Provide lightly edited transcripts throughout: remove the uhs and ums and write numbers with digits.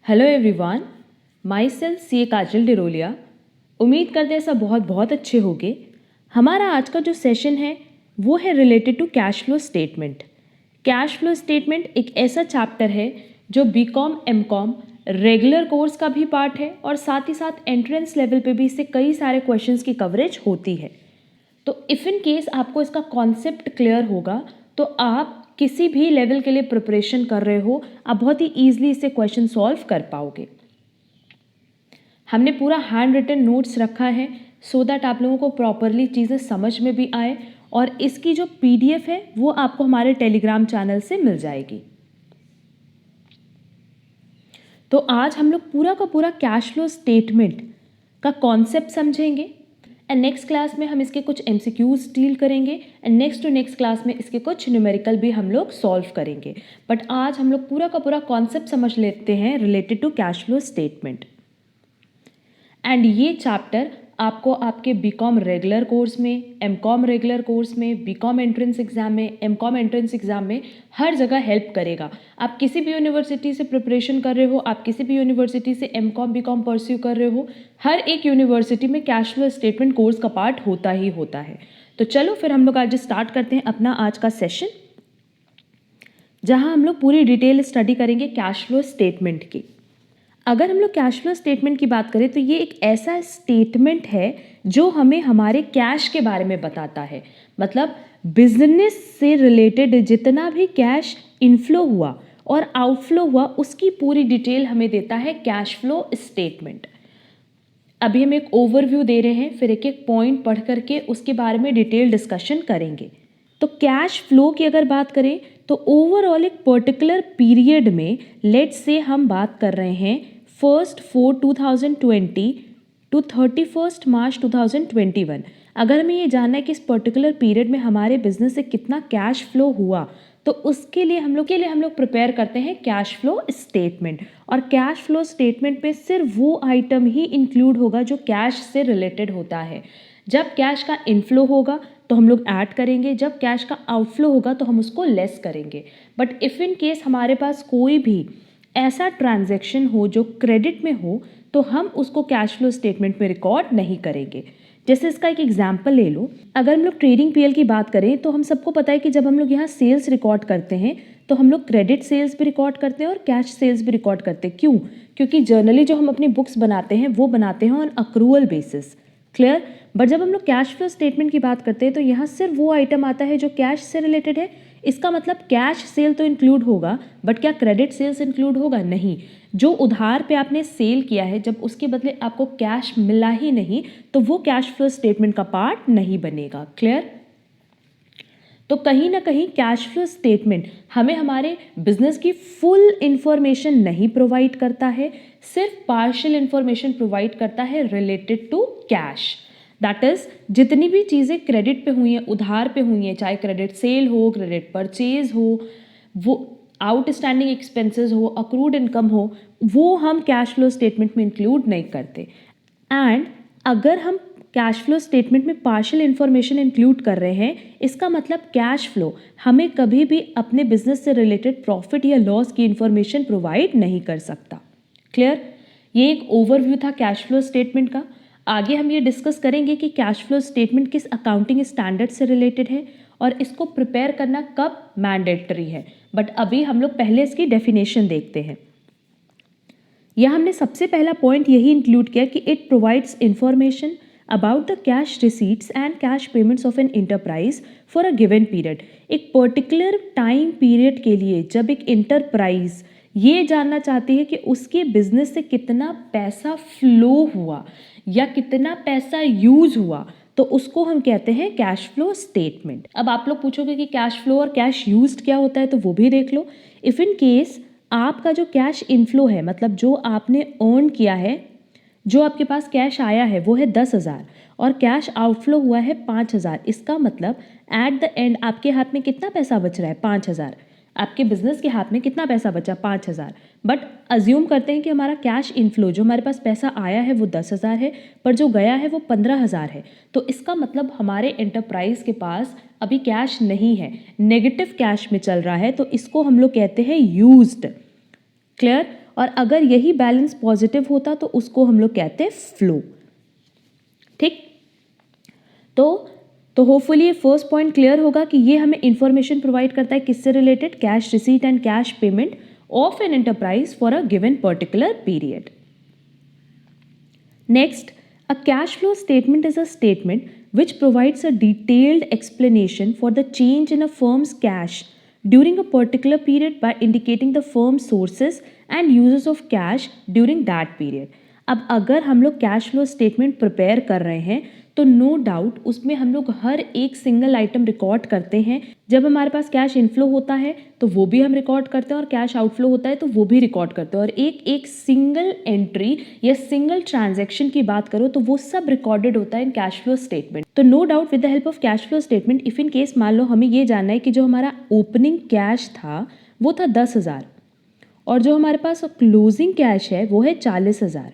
Hello everyone, my self सी काजल डिरोलिया। उम्मीद करते हैं सब बहुत बहुत अच्छे होंगे। हमारा आज का जो सेशन है वो है related to cash flow statement. Cash flow statement एक ऐसा चैप्टर है जो बीकॉम एमकॉम रेगुलर कोर्स का भी पार्ट है और साथ ही साथ एंट्रेंस लेवल पे भी इससे कई सारे क्वेश्चंस की कवरेज होती है। तो इफ़ इन केस आपको इसका कॉन्सेप्ट क्लियर होगा तो आप किसी भी लेवल के लिए प्रिपरेशन कर रहे हो, आप बहुत ही ईजिली इसे क्वेश्चन सॉल्व कर पाओगे। हमने पूरा हैंड रिटन नोट्स रखा है सो दैट आप लोगों को प्रॉपरली चीज़ें समझ में भी आए, और इसकी जो पीडीएफ है वो आपको हमारे टेलीग्राम चैनल से मिल जाएगी। तो आज हम लोग पूरा का पूरा कैश फ्लो स्टेटमेंट का कॉन्सेप्ट समझेंगे एंड नेक्स्ट क्लास में हम इसके कुछ एमसीक्यूज डील करेंगे and next to next class में इसके कुछ न्यूमेरिकल भी हम लोग सॉल्व करेंगे। बट आज हम लोग पूरा का पूरा कॉन्सेप्ट समझ लेते हैं related to cash flow statement. And ये चैप्टर आपको आपके बीकॉम रेगुलर कोर्स में, एमकॉम रेगुलर कोर्स में, बीकॉम एंट्रेंस एग्जाम में, एमकॉम एंट्रेंस एग्जाम में हर जगह हेल्प करेगा। आप किसी भी यूनिवर्सिटी से प्रिपरेशन कर रहे हो, आप किसी भी यूनिवर्सिटी से एमकॉम बीकॉम परस्यू कर रहे हो, हर एक यूनिवर्सिटी में कैश फ्लो स्टेटमेंट कोर्स का पार्ट होता ही होता है। तो चलो फिर हम लोग आज स्टार्ट करते हैं अपना आज का सेशन, जहाँ हम लोग पूरी डिटेल स्टडी करेंगे कैश फ्लो स्टेटमेंट की। अगर हम लोग कैश फ्लो स्टेटमेंट की बात करें तो ये एक ऐसा स्टेटमेंट है जो हमें हमारे कैश के बारे में बताता है। मतलब बिजनेस से रिलेटेड जितना भी कैश इनफ्लो हुआ और आउटफ्लो हुआ उसकी पूरी डिटेल हमें देता है कैश फ्लो स्टेटमेंट। अभी हम एक ओवरव्यू दे रहे हैं, फिर एक एक पॉइंट पढ़ करके उसके बारे में डिटेल डिस्कशन करेंगे। तो कैश फ्लो की अगर बात करें तो ओवरऑल एक पर्टिकुलर पीरियड में, लेट्स से हम बात कर रहे हैं 1/4/2020 टू 31 मार्च 2021। अगर हमें ये जानना है कि इस पर्टिकुलर पीरियड में हमारे बिजनेस से कितना कैश फ्लो हुआ तो उसके लिए हम लोग प्रिपेयर करते हैं कैश फ्लो स्टेटमेंट। और कैश फ्लो स्टेटमेंट पे सिर्फ वो आइटम ही इंक्लूड होगा जो कैश से रिलेटेड होता है। जब कैश का इनफ्लो होगा तो हम लोग ऐड करेंगे, जब कैश का आउटफ्लो होगा तो हम उसको लेस करेंगे। बट इफ़ इन केस हमारे पास कोई भी ऐसा ट्रांजैक्शन हो जो क्रेडिट में हो तो हम उसको कैश फ्लो स्टेटमेंट में रिकॉर्ड नहीं करेंगे। जैसे इसका एक एग्जांपल ले लो, अगर हम लोग ट्रेडिंग पीएल की बात करें तो हम सबको पता है कि जब हम लोग यहाँ सेल्स रिकॉर्ड करते हैं तो हम लोग क्रेडिट सेल्स भी रिकॉर्ड करते हैं और कैश सेल्स भी रिकॉर्ड करते हैं। क्यों? क्योंकि जर्नली जो हम अपनी बुक्स बनाते हैं वो बनाते हैं on accrual basis. Clear? But जब हम लोग कैश फ्लो स्टेटमेंट की बात करते हैं तो यहाँ सिर्फ वो आइटम आता है जो कैश से रिलेटेड है। इसका मतलब कैश सेल तो इंक्लूड होगा बट क्या क्रेडिट सेल्स इंक्लूड होगा? नहीं। जो उधार पे आपने सेल किया है, जब उसके बदले आपको कैश मिला ही नहीं तो वो कैश फ्लो स्टेटमेंट का पार्ट नहीं बनेगा। क्लियर? तो कहीं ना कहीं कैश फ्लो स्टेटमेंट हमें हमारे बिजनेस की फुल इंफॉर्मेशन नहीं प्रोवाइड करता है, सिर्फ पार्शियल इंफॉर्मेशन प्रोवाइड करता है related to cash. That is जितनी भी चीज़ें क्रेडिट पे हुई हैं, उधार पे हुई हैं, चाहे क्रेडिट सेल हो, क्रेडिट परचेज हो, वो आउटस्टैंडिंग एक्सपेंसेस हो, अक्रूड इनकम हो, वो हम कैश फ्लो स्टेटमेंट में इंक्लूड नहीं करते। एंड अगर हम कैश फ्लो स्टेटमेंट में पार्शियल इन्फॉर्मेशन इंक्लूड कर रहे हैं, इसका मतलब कैश फ्लो हमें कभी भी अपने बिजनेस से रिलेटेड प्रॉफिट या लॉस की इन्फॉर्मेशन प्रोवाइड नहीं कर सकता। क्लियर? ये एक ओवरव्यू था कैश फ्लो स्टेटमेंट का। आगे हम ये डिस्कस करेंगे कि कैश फ्लो स्टेटमेंट किस अकाउंटिंग स्टैंडर्ड से रिलेटेड है और इसको प्रिपेयर करना कब मैंडेटरी है। बट अभी हम लोग पहले इसकी डेफिनेशन देखते हैं। यहाँ हमने सबसे पहला पॉइंट यही इंक्लूड किया कि it provides information about the cash receipts and cash payments of an enterprise for a given period. एक पर्टिकुलर टाइम पीरियड के लिए जब एक इंटरप्राइज ये जानना चाहती है कि उसके बिजनेस से कितना पैसा फ्लो हुआ या कितना पैसा यूज हुआ तो उसको हम कहते हैं कैश फ्लो स्टेटमेंट। अब आप लोग पूछोगे कि कैश फ्लो और कैश यूज्ड क्या होता है, तो वो भी देख लो। इफ़ इन केस आपका जो कैश इनफ्लो है, मतलब जो आपने अर्न किया है, जो आपके पास कैश आया है वो है 10,000 और कैश आउटफ्लो हुआ है 5,000। इसका मतलब एट द एंड आपके हाथ में कितना पैसा बच रहा है? 5,000। आपके बिजनेस के हाथ में कितना पैसा बचा? 5,000। बट अज्यूम करते हैं कि हमारा कैश इनफ्लो, जो हमारे पास पैसा आया है वो 10,000 है पर जो गया है वो 15,000 है। तो इसका मतलब हमारे एंटरप्राइज के पास अभी कैश नहीं है, नेगेटिव कैश में चल रहा है, तो इसको हम लोग कहते हैं यूज्ड। क्लियर? और अगर यही बैलेंस पॉजिटिव होता तो उसको हम लोग कहते हैं फ्लो। ठीक, तो होपफुली ये फर्स्ट पॉइंट क्लियर होगा कि ये हमें इंफॉर्मेशन प्रोवाइड करता है किससे related, cash receipt and cash payment of an enterprise for a given particular period. Next, a cash flow statement is a statement which provides a detailed explanation for the change in a firm's cash during a particular period by indicating the firm's sources and uses of cash during that period. अब अगर हम लोग cash flow statement prepare कर रहे हैं तो no doubt उसमें हम लोग हर एक सिंगल आइटम रिकॉर्ड करते हैं। जब हमारे पास कैश इनफ्लो होता है तो वो भी हम रिकॉर्ड करते हैं और कैश आउटफ्लो होता है तो वो भी रिकॉर्ड करते हैं, और एक एक सिंगल एंट्री या सिंगल ट्रांजैक्शन की बात करो तो वो सब रिकॉर्डेड होता है इन कैश फ्लो स्टेटमेंट। तो no doubt with the help of cash flow statement, if in case मान लो हमें ये जानना है कि जो हमारा ओपनिंग कैश था वो था 10,000 और जो हमारे पास क्लोजिंग कैश है वो है 40,000,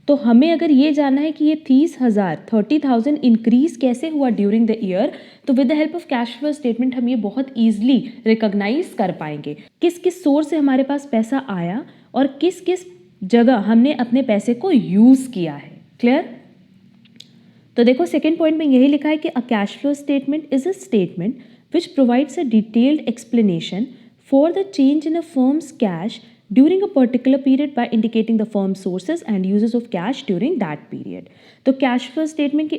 तो हमें अगर ये जानना है कि ये 30,000 इंक्रीज कैसे हुआ ड्यूरिंग द ईयर, तो with the help of cash flow statement हम ये बहुत ईजिली रिकॉग्नाइज कर पाएंगे किस किस सोर्स से हमारे पास पैसा आया और किस किस जगह हमने अपने पैसे को यूज किया है। क्लियर? तो देखो सेकेंड पॉइंट में यही लिखा है कि a cash flow statement is a statement which provides a detailed explanation for the change in a firms cash during a particular period by indicating the firm's sources and uses of cash during that period. तो cash flow statement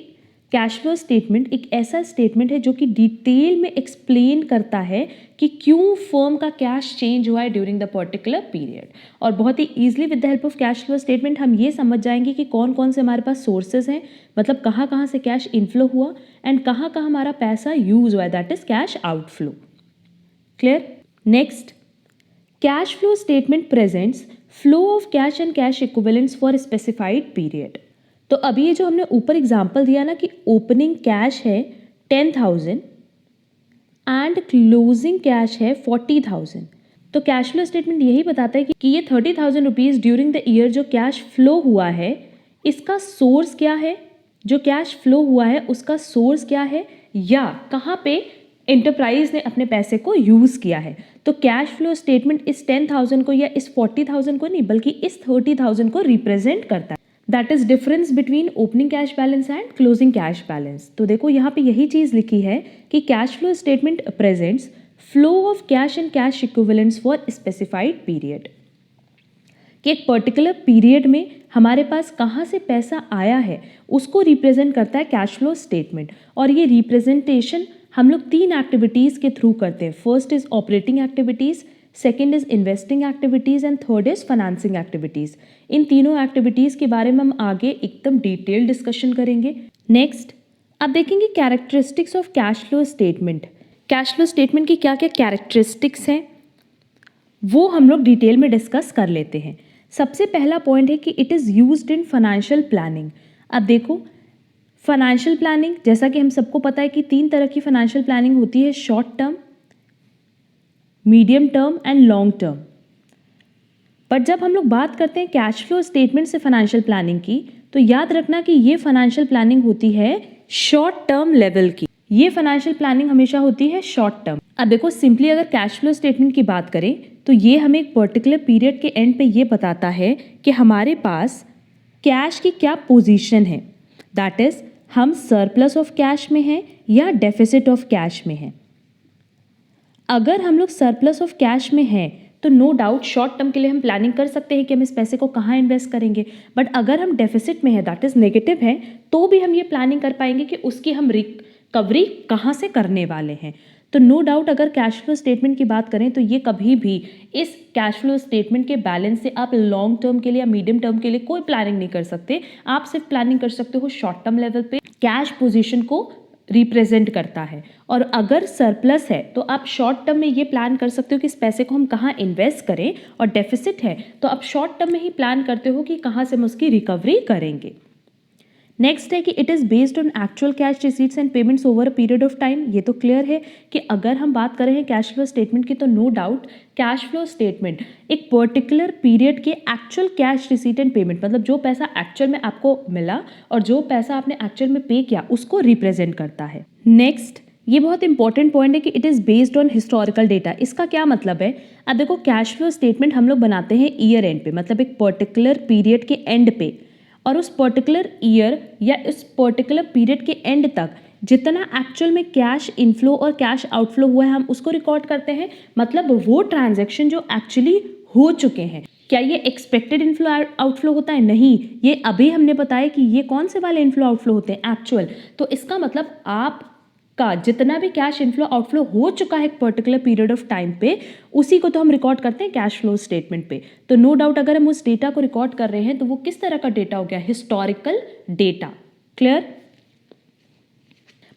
एक ऐसा statement है जो कि detail में explain करता है कि क्यों फर्म का कैश चेंज हुआ है ड्यूरिंग द पर्टिकुलर पीरियड, और बहुत ही easily with the help of cash flow statement हम ये समझ जाएंगे कि कौन कौन से हमारे पास सोर्सेज हैं, मतलब कहाँ कहाँ से कैश इनफ्लो हुआ एंड कहाँ कहाँ हमारा पैसा यूज हुआ है, that is cash outflow. Clear? Next, cash flow statement presents flow of cash and cash equivalents for a specified period. तो अभी ये जो हमने ऊपर एग्जांपल दिया ना कि ओपनिंग कैश है 10,000 एंड क्लोजिंग कैश है 40,000, तो कैश फ्लो स्टेटमेंट यही बताता है कि ये 30,000 रुपीज़ ड्यूरिंग द ईयर जो कैश फ्लो हुआ है इसका सोर्स क्या है, जो कैश फ्लो हुआ है उसका सोर्स क्या है, या कहाँ पे एंटरप्राइज ने अपने पैसे को यूज़ किया है। तो कैश फ्लो स्टेटमेंट इस 10,000 को या इस 40,000 को नहीं बल्कि इस 30,000 को रिप्रेजेंट करता है। That is difference between opening cash balance and closing cash balance. तो देखो यहाँ पे यही चीज़ लिखी है कि cash flow statement presents flow of cash and cash equivalents for specified period, कि एक पर्टिकुलर पीरियड में हमारे पास कहाँ से पैसा आया है उसको रिप्रेजेंट करता है कैश फ्लो स्टेटमेंट। और ये रिप्रेजेंटेशन हम लोग 3 एक्टिविटीज़ के थ्रू करते हैं। First is operating activities, second is investing activities and third is financing activities. इन तीनों एक्टिविटीज़ के बारे में हम आगे एकदम डिटेल डिस्कशन करेंगे। नेक्स्ट, अब देखेंगे characteristics of cash flow statement. Cash flow statement की क्या क्या कैरेक्टरिस्टिक्स हैं वो हम लोग डिटेल में डिस्कस कर लेते हैं। सबसे पहला पॉइंट है कि it is used in financial planning. अब देखो फाइनेंशियल प्लानिंग, जैसा कि हम सबको पता है कि 3 तरह की फाइनेंशियल प्लानिंग होती है, short term, medium term and long term. But जब हम लोग बात करते हैं कैश फ्लो स्टेटमेंट से फाइनेंशियल प्लानिंग की, तो याद रखना कि ये फाइनेंशियल प्लानिंग होती है शॉर्ट टर्म लेवल की। ये फाइनेंशियल प्लानिंग हमेशा होती है शॉर्ट टर्म। अब देखो सिंपली अगर कैश फ्लो स्टेटमेंट की बात करें तो ये हमें एक पर्टिकुलर पीरियड के एंड पे ये बताता है कि हमारे पास कैश की क्या पोजीशन है, दैट इज हम सरप्लस ऑफ कैश में हैं या डेफिसिट ऑफ कैश में हैं। अगर हम लोग सरप्लस ऑफ कैश में हैं तो नो डाउट शॉर्ट टर्म के लिए हम प्लानिंग कर सकते हैं कि हम इस पैसे को कहाँ इन्वेस्ट करेंगे, बट अगर हम डेफिसिट में है दैट इज नेगेटिव है तो भी हम ये प्लानिंग कर पाएंगे कि उसकी हम रिकवरी कहाँ से करने वाले हैं। तो नो डाउट अगर कैश फ्लो स्टेटमेंट की बात करें तो ये कभी भी इस कैश फ्लो स्टेटमेंट के बैलेंस से आप लॉन्ग टर्म के लिए या मीडियम टर्म के लिए कोई प्लानिंग नहीं कर सकते। आप सिर्फ प्लानिंग कर सकते हो शॉर्ट टर्म लेवल पे। कैश पोजीशन को रिप्रेजेंट करता है, और अगर सरप्लस है तो आप शॉर्ट टर्म में ये प्लान कर सकते हो कि इस पैसे को हम कहाँ इन्वेस्ट करें, और डेफिसिट है तो आप शॉर्ट टर्म में ही प्लान करते हो कि कहाँ से हम उसकी रिकवरी करेंगे। नेक्स्ट है कि it is based on actual cash receipts and payments over a period of time. ये तो क्लियर है कि अगर हम बात कर रहे हैं कैश फ्लो स्टेटमेंट की तो no doubt cash flow statement एक पर्टिकुलर पीरियड के actual cash receipt and payment, मतलब जो पैसा एक्चुअल में आपको मिला और जो पैसा आपने एक्चुअल में पे किया उसको रिप्रेजेंट करता है। नेक्स्ट, ये बहुत इंपॉर्टेंट पॉइंट है कि it is based on historical data. इसका क्या मतलब है? अब देखो, कैश फ्लो स्टेटमेंट हम लोग बनाते हैं ईयर एंड पे, मतलब एक पर्टिकुलर पीरियड के एंड पे, और उस पर्टिकुलर ईयर या उस पर्टिकुलर पीरियड के एंड तक जितना एक्चुअल में कैश इनफ्लो और कैश आउटफ्लो हुआ है हम उसको रिकॉर्ड करते हैं, मतलब वो ट्रांजैक्शन जो एक्चुअली हो चुके हैं। क्या ये एक्सपेक्टेड इनफ्लो आउटफ्लो होता है? नहीं, ये अभी हमने बताया कि ये कौन से वाले इनफ्लो आउटफ्लो होते हैं, एक्चुअल। तो इसका मतलब आप का जितना भी कैश इनफ्लो आउटफ्लो हो चुका है एक पर्टिकुलर पीरियड ऑफ टाइम पे, उसी को तो हम रिकॉर्ड करते हैं कैश फ्लो स्टेटमेंट पे। तो नो डाउट अगर हम उस डेटा को रिकॉर्ड कर रहे हैं तो वो किस तरह का डेटा हो गया? Historical data. Clear?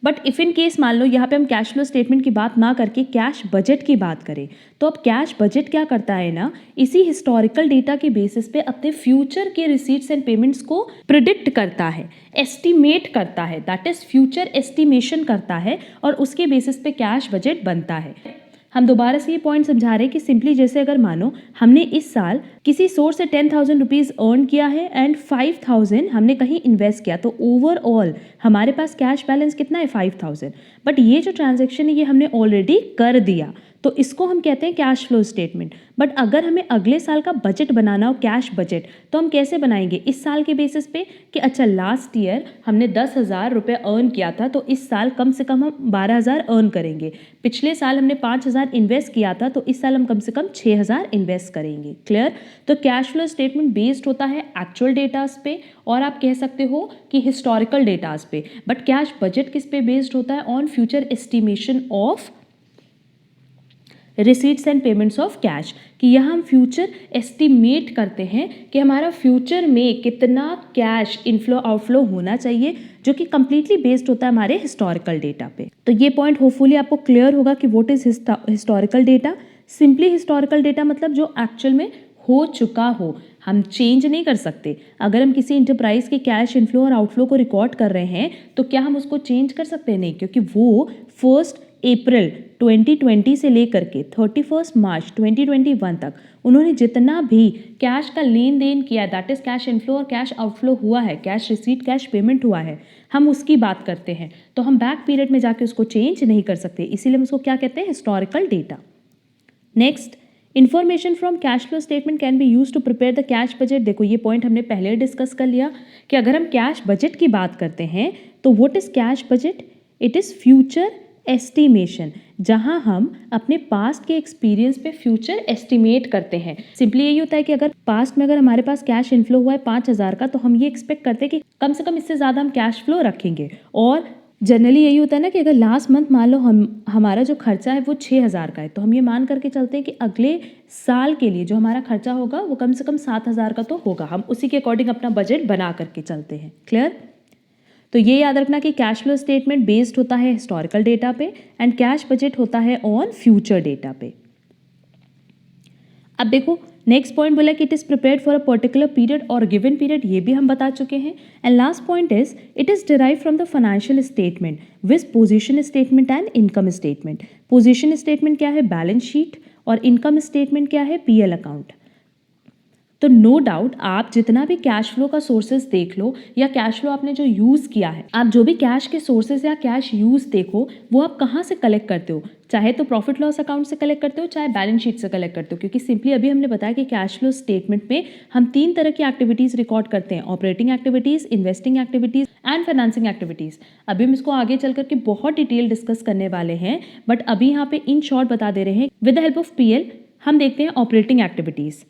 But if in case मान लो यहाँ पे हम कैश फ्लो स्टेटमेंट की बात ना करके कैश बजट की बात करें, तो अब कैश बजट क्या करता है ना, इसी हिस्टोरिकल डेटा के बेसिस पे अपने फ्यूचर के रिसीट्स एंड पेमेंट्स को प्रिडिक्ट करता है, एस्टिमेट करता है, दैट इज फ्यूचर एस्टिमेशन करता है, और उसके बेसिस पे कैश बजट बनता है। हम दोबारा से ये पॉइंट समझा रहे हैं कि सिंपली जैसे अगर मानो हमने इस साल किसी सोर्स से 10,000 रुपीज़ अर्न किया है एंड 5,000 हमने कहीं इन्वेस्ट किया, तो ओवरऑल हमारे पास कैश बैलेंस कितना है? 5,000। बट ये जो ट्रांजैक्शन है ये हमने ऑलरेडी कर दिया, तो इसको हम कहते हैं कैश फ्लो स्टेटमेंट। बट अगर हमें अगले साल का बजट बनाना हो, कैश बजट, तो हम कैसे बनाएंगे? इस साल के बेसिस पे कि अच्छा लास्ट ईयर हमने 10,000 रुपये अर्न किया था, तो इस साल कम से कम हम 12,000 अर्न करेंगे। पिछले साल हमने 5,000 इन्वेस्ट किया था, तो इस साल हम कम से कम 6,000 इन्वेस्ट करेंगे। क्लियर? तो कैश फ्लो स्टेटमेंट बेस्ड होता है एक्चुअल डेटास पे, और आप कह सकते हो कि हिस्टोरिकल डेटास पे। बट कैश बजट किस पे बेस्ड होता है? On future estimation of receipts and payments of cash, कि यहाँ हम फ्यूचर एस्टिमेट करते हैं कि हमारा फ्यूचर में कितना कैश इनफ्लो आउटफ्लो होना चाहिए, जो कि कंप्लीटली बेस्ड होता है हमारे हिस्टोरिकल डेटा पे। तो ये पॉइंट होपफुली आपको क्लियर होगा कि what is historical data. Simply historical data मतलब जो एक्चुअल में हो चुका हो, हम चेंज नहीं कर सकते। अगर हम किसी इंटरप्राइज के कैश इनफ्लो और आउटफ्लो को रिकॉर्ड कर रहे हैं तो क्या हम उसको चेंज कर सकते हैं? नहीं, क्योंकि वो 1 अप्रैल 2020 से लेकर के 31 मार्च 2021 तक उन्होंने जितना भी कैश का लेन देन किया, दैट इज कैश इनफ्लो और कैश आउटफ्लो हुआ है, कैश रिसीट कैश पेमेंट हुआ है, हम उसकी बात करते हैं। तो हम बैक पीरियड में जाके उसको चेंज नहीं कर सकते, इसीलिए हम उसको क्या कहते हैं? Historical data. Next, information from cash flow statement can be use to prepare the cash budget. देखो ये पॉइंट हमने पहले डिस्कस कर लिया कि अगर हम कैश बजट की बात करते हैं तो what is cash budget? It is future estimation, जहां हम अपने पास्ट के एक्सपीरियंस पे फ्यूचर एस्टिमेट करते हैं। सिंपली यही होता है कि अगर पास्ट में अगर हमारे पास कैश इनफ्लो हुआ है 5,000 का, तो हम ये एक्सपेक्ट करते हैं कि कम से कम इससे ज़्यादा हम कैश फ्लो रखेंगे। और जनरली यही होता है ना कि अगर लास्ट मंथ मान लो हमारा जो खर्चा है वो 6,000 का है, तो हम ये मान करके चलते हैं कि अगले साल के लिए जो हमारा खर्चा होगा वो कम से कम 7,000 का तो होगा। हम उसी के अकॉर्डिंग अपना बजट बना करके चलते हैं। क्लियर? तो ये याद रखना कि कैश फ्लो स्टेटमेंट बेस्ड होता है हिस्टोरिकल डेटा पे एंड कैश बजट होता है ऑन फ्यूचर डेटा पे। अब देखो नेक्स्ट पॉइंट बोला कि it is prepared for a particular period और गिवन पीरियड, ये भी हम बता चुके हैं। And last point is it is derive from the financial statement with position statement and income statement. Position statement क्या है? Balance sheet. और इनकम स्टेटमेंट क्या है? PL account. तो नो डाउट आप जितना भी कैश फ्लो का सोर्सेज देख लो या कैश फ्लो आपने जो यूज़ किया है, आप जो भी कैश के सोर्सेज या कैश यूज़ देखो वो आप कहाँ से कलेक्ट करते हो? चाहे तो प्रॉफिट लॉस अकाउंट से कलेक्ट करते हो, चाहे बैलेंस शीट से कलेक्ट करते हो, क्योंकि सिंपली अभी हमने बताया कि कैश फ्लो स्टेटमेंट में हम 3 तरह की एक्टिविटीज़ रिकॉर्ड करते हैं: operating activities, investing activities and financing activities. अभी हम इसको आगे चल करके बहुत डिटेल डिस्कस करने वाले हैं, बट अभी यहाँ पे इन शॉर्ट बता दे रहे हैं। With the help of PL हम देखते हैं operating activities,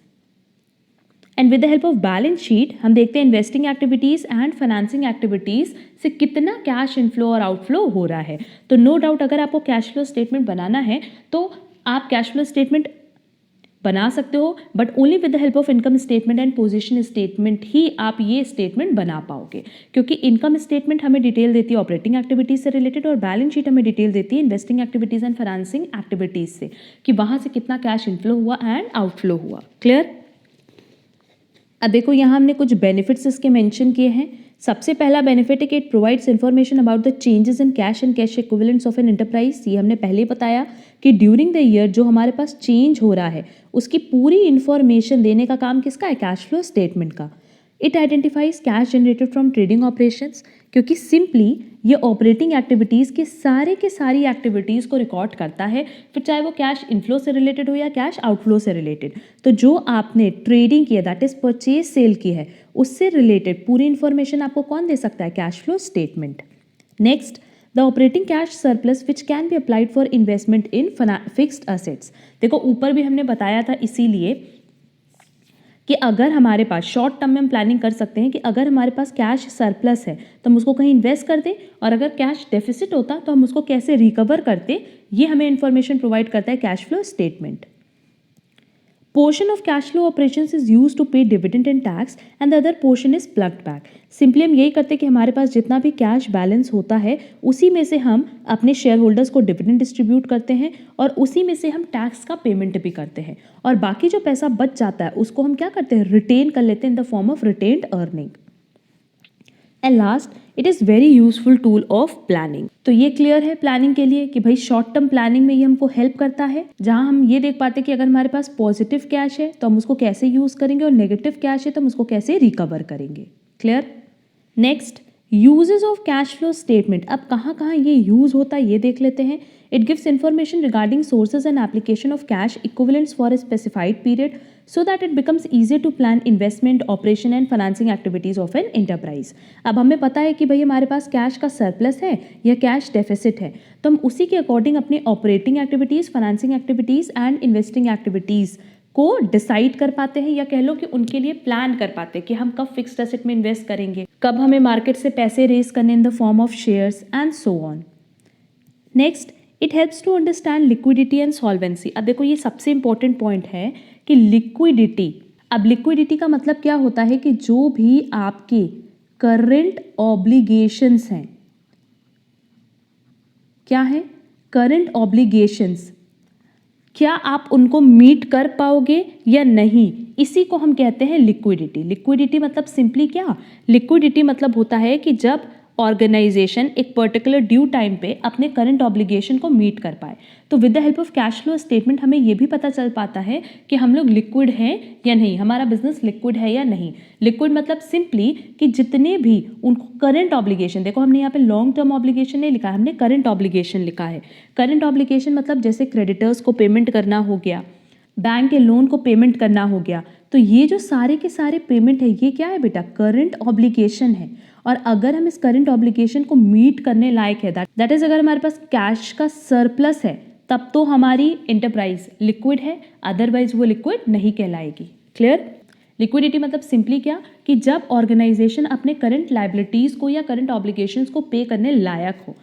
and with the help of balance sheet हम देखते हैं investing activities and financing activities से कितना कैश इनफ्लो और आउटफ्लो हो रहा है। तो नो डाउट अगर आपको कैश फ्लो स्टेटमेंट बनाना है तो आप कैश फ्लो स्टेटमेंट बना सकते हो, but only with the help of income statement and position statement ही आप ये स्टेटमेंट बना पाओगे, क्योंकि इनकम स्टेटमेंट हमें डिटेल देती है ऑपरेटिंग एक्टिविटीज़ से रिलेटेड और बैलेंस शीट हमें डिटेल देती है investing activities and financing activities से, कि वहाँ से कितना कैश इनफ्लो हुआ एंड आउटफ्लो हुआ। क्लियर? अब देखो यहाँ हमने कुछ बेनिफिट्स इसके मेंशन किए हैं। सबसे पहला बेनिफिट है कि it provides information about the changes in cash and cash equivalents of an enterprise. ये हमने पहले ही बताया कि ड्यूरिंग द ईयर जो हमारे पास चेंज हो रहा है उसकी पूरी इन्फॉर्मेशन देने का काम किसका है? कैश फ्लो स्टेटमेंट का। It identifies cash generated from trading operations, क्योंकि सिंपली ये ऑपरेटिंग एक्टिविटीज़ के सारी एक्टिविटीज़ को रिकॉर्ड करता है, फिर चाहे वो कैश इनफ्लो से रिलेटेड हो या कैश आउटफ्लो से रिलेटेड। तो जो आपने ट्रेडिंग किया, दैट इज परचेज सेल की है, उससे रिलेटेड पूरी इन्फॉर्मेशन आपको कौन दे सकता है? Cash flow statement. Next, the operating cash surplus which can be applied for investment in fixed assets. देखो ऊपर भी हमने बताया था इसीलिए कि अगर हमारे पास शॉर्ट टर्म में हम प्लानिंग कर सकते हैं कि अगर हमारे पास कैश सरप्लस है तो हम उसको कहीं इन्वेस्ट कर दें, और अगर कैश डेफिसिट होता तो हम उसको कैसे रिकवर करते, ये हमें इन्फॉर्मेशन प्रोवाइड करता है cash flow statement. Portion of cash flow operations is used to pay dividend and tax and the other portion is plugged back. Simply हम यही करते हैं कि हमारे पास जितना भी कैश बैलेंस होता है उसी में से हम अपने शेयर होल्डर्स को डिविडेंड डिस्ट्रीब्यूट करते हैं और उसी में से हम टैक्स का पेमेंट भी करते हैं, और बाकी जो पैसा बच जाता है उसको हम क्या करते हैं? रिटेन कर लेते हैं इन the form of retained earning. And last, it is very useful tool of planning. तो ये क्लियर है प्लानिंग के लिए कि भाई शॉर्ट टर्म प्लानिंग में ये हमको हेल्प करता है, जहां हम ये देख पाते हैं कि अगर हमारे पास पॉजिटिव कैश है तो हम उसको कैसे यूज़ करेंगे और नेगेटिव कैश है तो हम उसको कैसे रिकवर करेंगे। Clear. Next, uses of cash flow statement. अब कहाँ कहाँ ये यूज़ होता है ये देख लेते हैं। It gives information regarding sources and application of cash equivalents for a specified period so that it becomes easier to plan investment, operation and financing activities of an enterprise। अब हमें पता है कि भाई हमारे पास कैश का सरप्लस है या कैश डेफिसिट है, तो हम उसी के अकॉर्डिंग अपनी operating activities, financing activities and investing activities को डिसाइड कर पाते हैं, या कह लो कि उनके लिए प्लान कर पाते हैं कि हम कब फिक्स्ड एसेट में इन्वेस्ट करेंगे, कब हमें मार्केट से पैसे रेज करने in the form of shares and so on. Next, it helps to understand liquidity and solvency. अब देखो ये सबसे इंपॉर्टेंट पॉइंट है कि लिक्विडिटी। अब लिक्विडिटी का मतलब क्या होता है कि जो भी आपके करंट ऑब्लिगेशंस हैं, क्या है? करंट ऑब्लिगेशंस, क्या आप उनको मीट कर पाओगे या नहीं, इसी को हम कहते हैं लिक्विडिटी। लिक्विडिटी मतलब सिंपली क्या? लिक्विडिटी मतलब होता है कि जब ऑर्गेनाइजेशन एक पर्टिकुलर ड्यू टाइम पे अपने करंट ऑब्लिगेशन को मीट कर पाए। तो with the help of cash flow statement हमें ये भी पता चल पाता है कि हम लोग लिक्विड हैं या नहीं, हमारा बिजनेस लिक्विड है या नहीं। लिक्विड मतलब सिंपली कि जितने भी उनको करंट ऑब्लिगेशन, देखो हमने यहाँ पे लॉन्ग टर्म ऑब्लिगेशन नहीं लिखा, हमने करंट ऑब्लिगेशन लिखा है। करंट ऑब्लिगेशन मतलब जैसे क्रेडिटर्स को पेमेंट करना हो गया, बैंक के लोन को पेमेंट करना हो गया, तो ये जो सारे के सारे पेमेंट है ये क्या है बेटा? करंट ऑब्लिगेशन है। और अगर हम इस करंट ऑब्लिगेशन को मीट करने लायक है, दैट इज अगर हमारे पास कैश का सरप्लस है, तब तो हमारी एंटरप्राइज लिक्विड है, अदरवाइज वो लिक्विड नहीं कहलाएगी। क्लियर। लिक्विडिटी मतलब सिंपली क्या कि जब ऑर्गेनाइजेशन अपने करंट लायबिलिटीज़ को या करंट ऑब्लिगेशंस को पे करने लायक हो,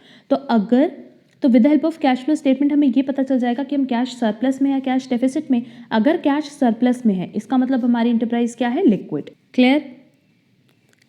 तो with the help of cash flow statement हमें ये पता चल जाएगा कि हम कैश सरप्लस में या कैश डेफिसिट में। अगर कैश सरप्लस में है इसका मतलब हमारी एंटरप्राइज क्या है? Liquid. Clear.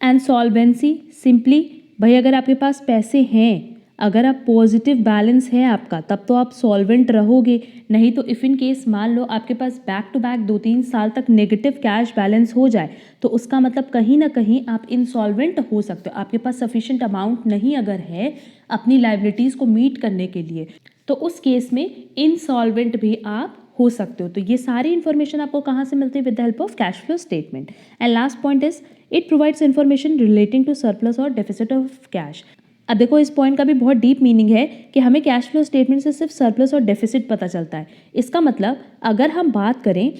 And solvency, simply भाई अगर आपके पास पैसे हैं, अगर आप पॉजिटिव बैलेंस है आपका, तब तो आप सॉल्वेंट रहोगे। नहीं तो इफ़ इन केस मान लो आपके पास बैक टू बैक 2-3 साल तक नेगेटिव कैश बैलेंस हो जाए, तो उसका मतलब कहीं ना कहीं आप इनसॉल्वेंट हो सकते हो। आपके पास सफिशिएंट अमाउंट नहीं अगर है अपनी लायबिलिटीज़ को मीट करने के लिए, तो उस केस में इनसॉल्वेंट भी आप हो सकते हो। तो ये सारी इन्फॉर्मेशन आपको कहाँ से मिलती है? With the help of cash flow statement. And last point is it provides information relating to surplus और डेफिसिट ऑफ कैश। अब देखो इस पॉइंट का भी बहुत डीप मीनिंग है कि हमें कैश फ्लो स्टेटमेंट से सिर्फ सरप्लस और डेफिसिट पता चलता है। इसका मतलब अगर हम बात करें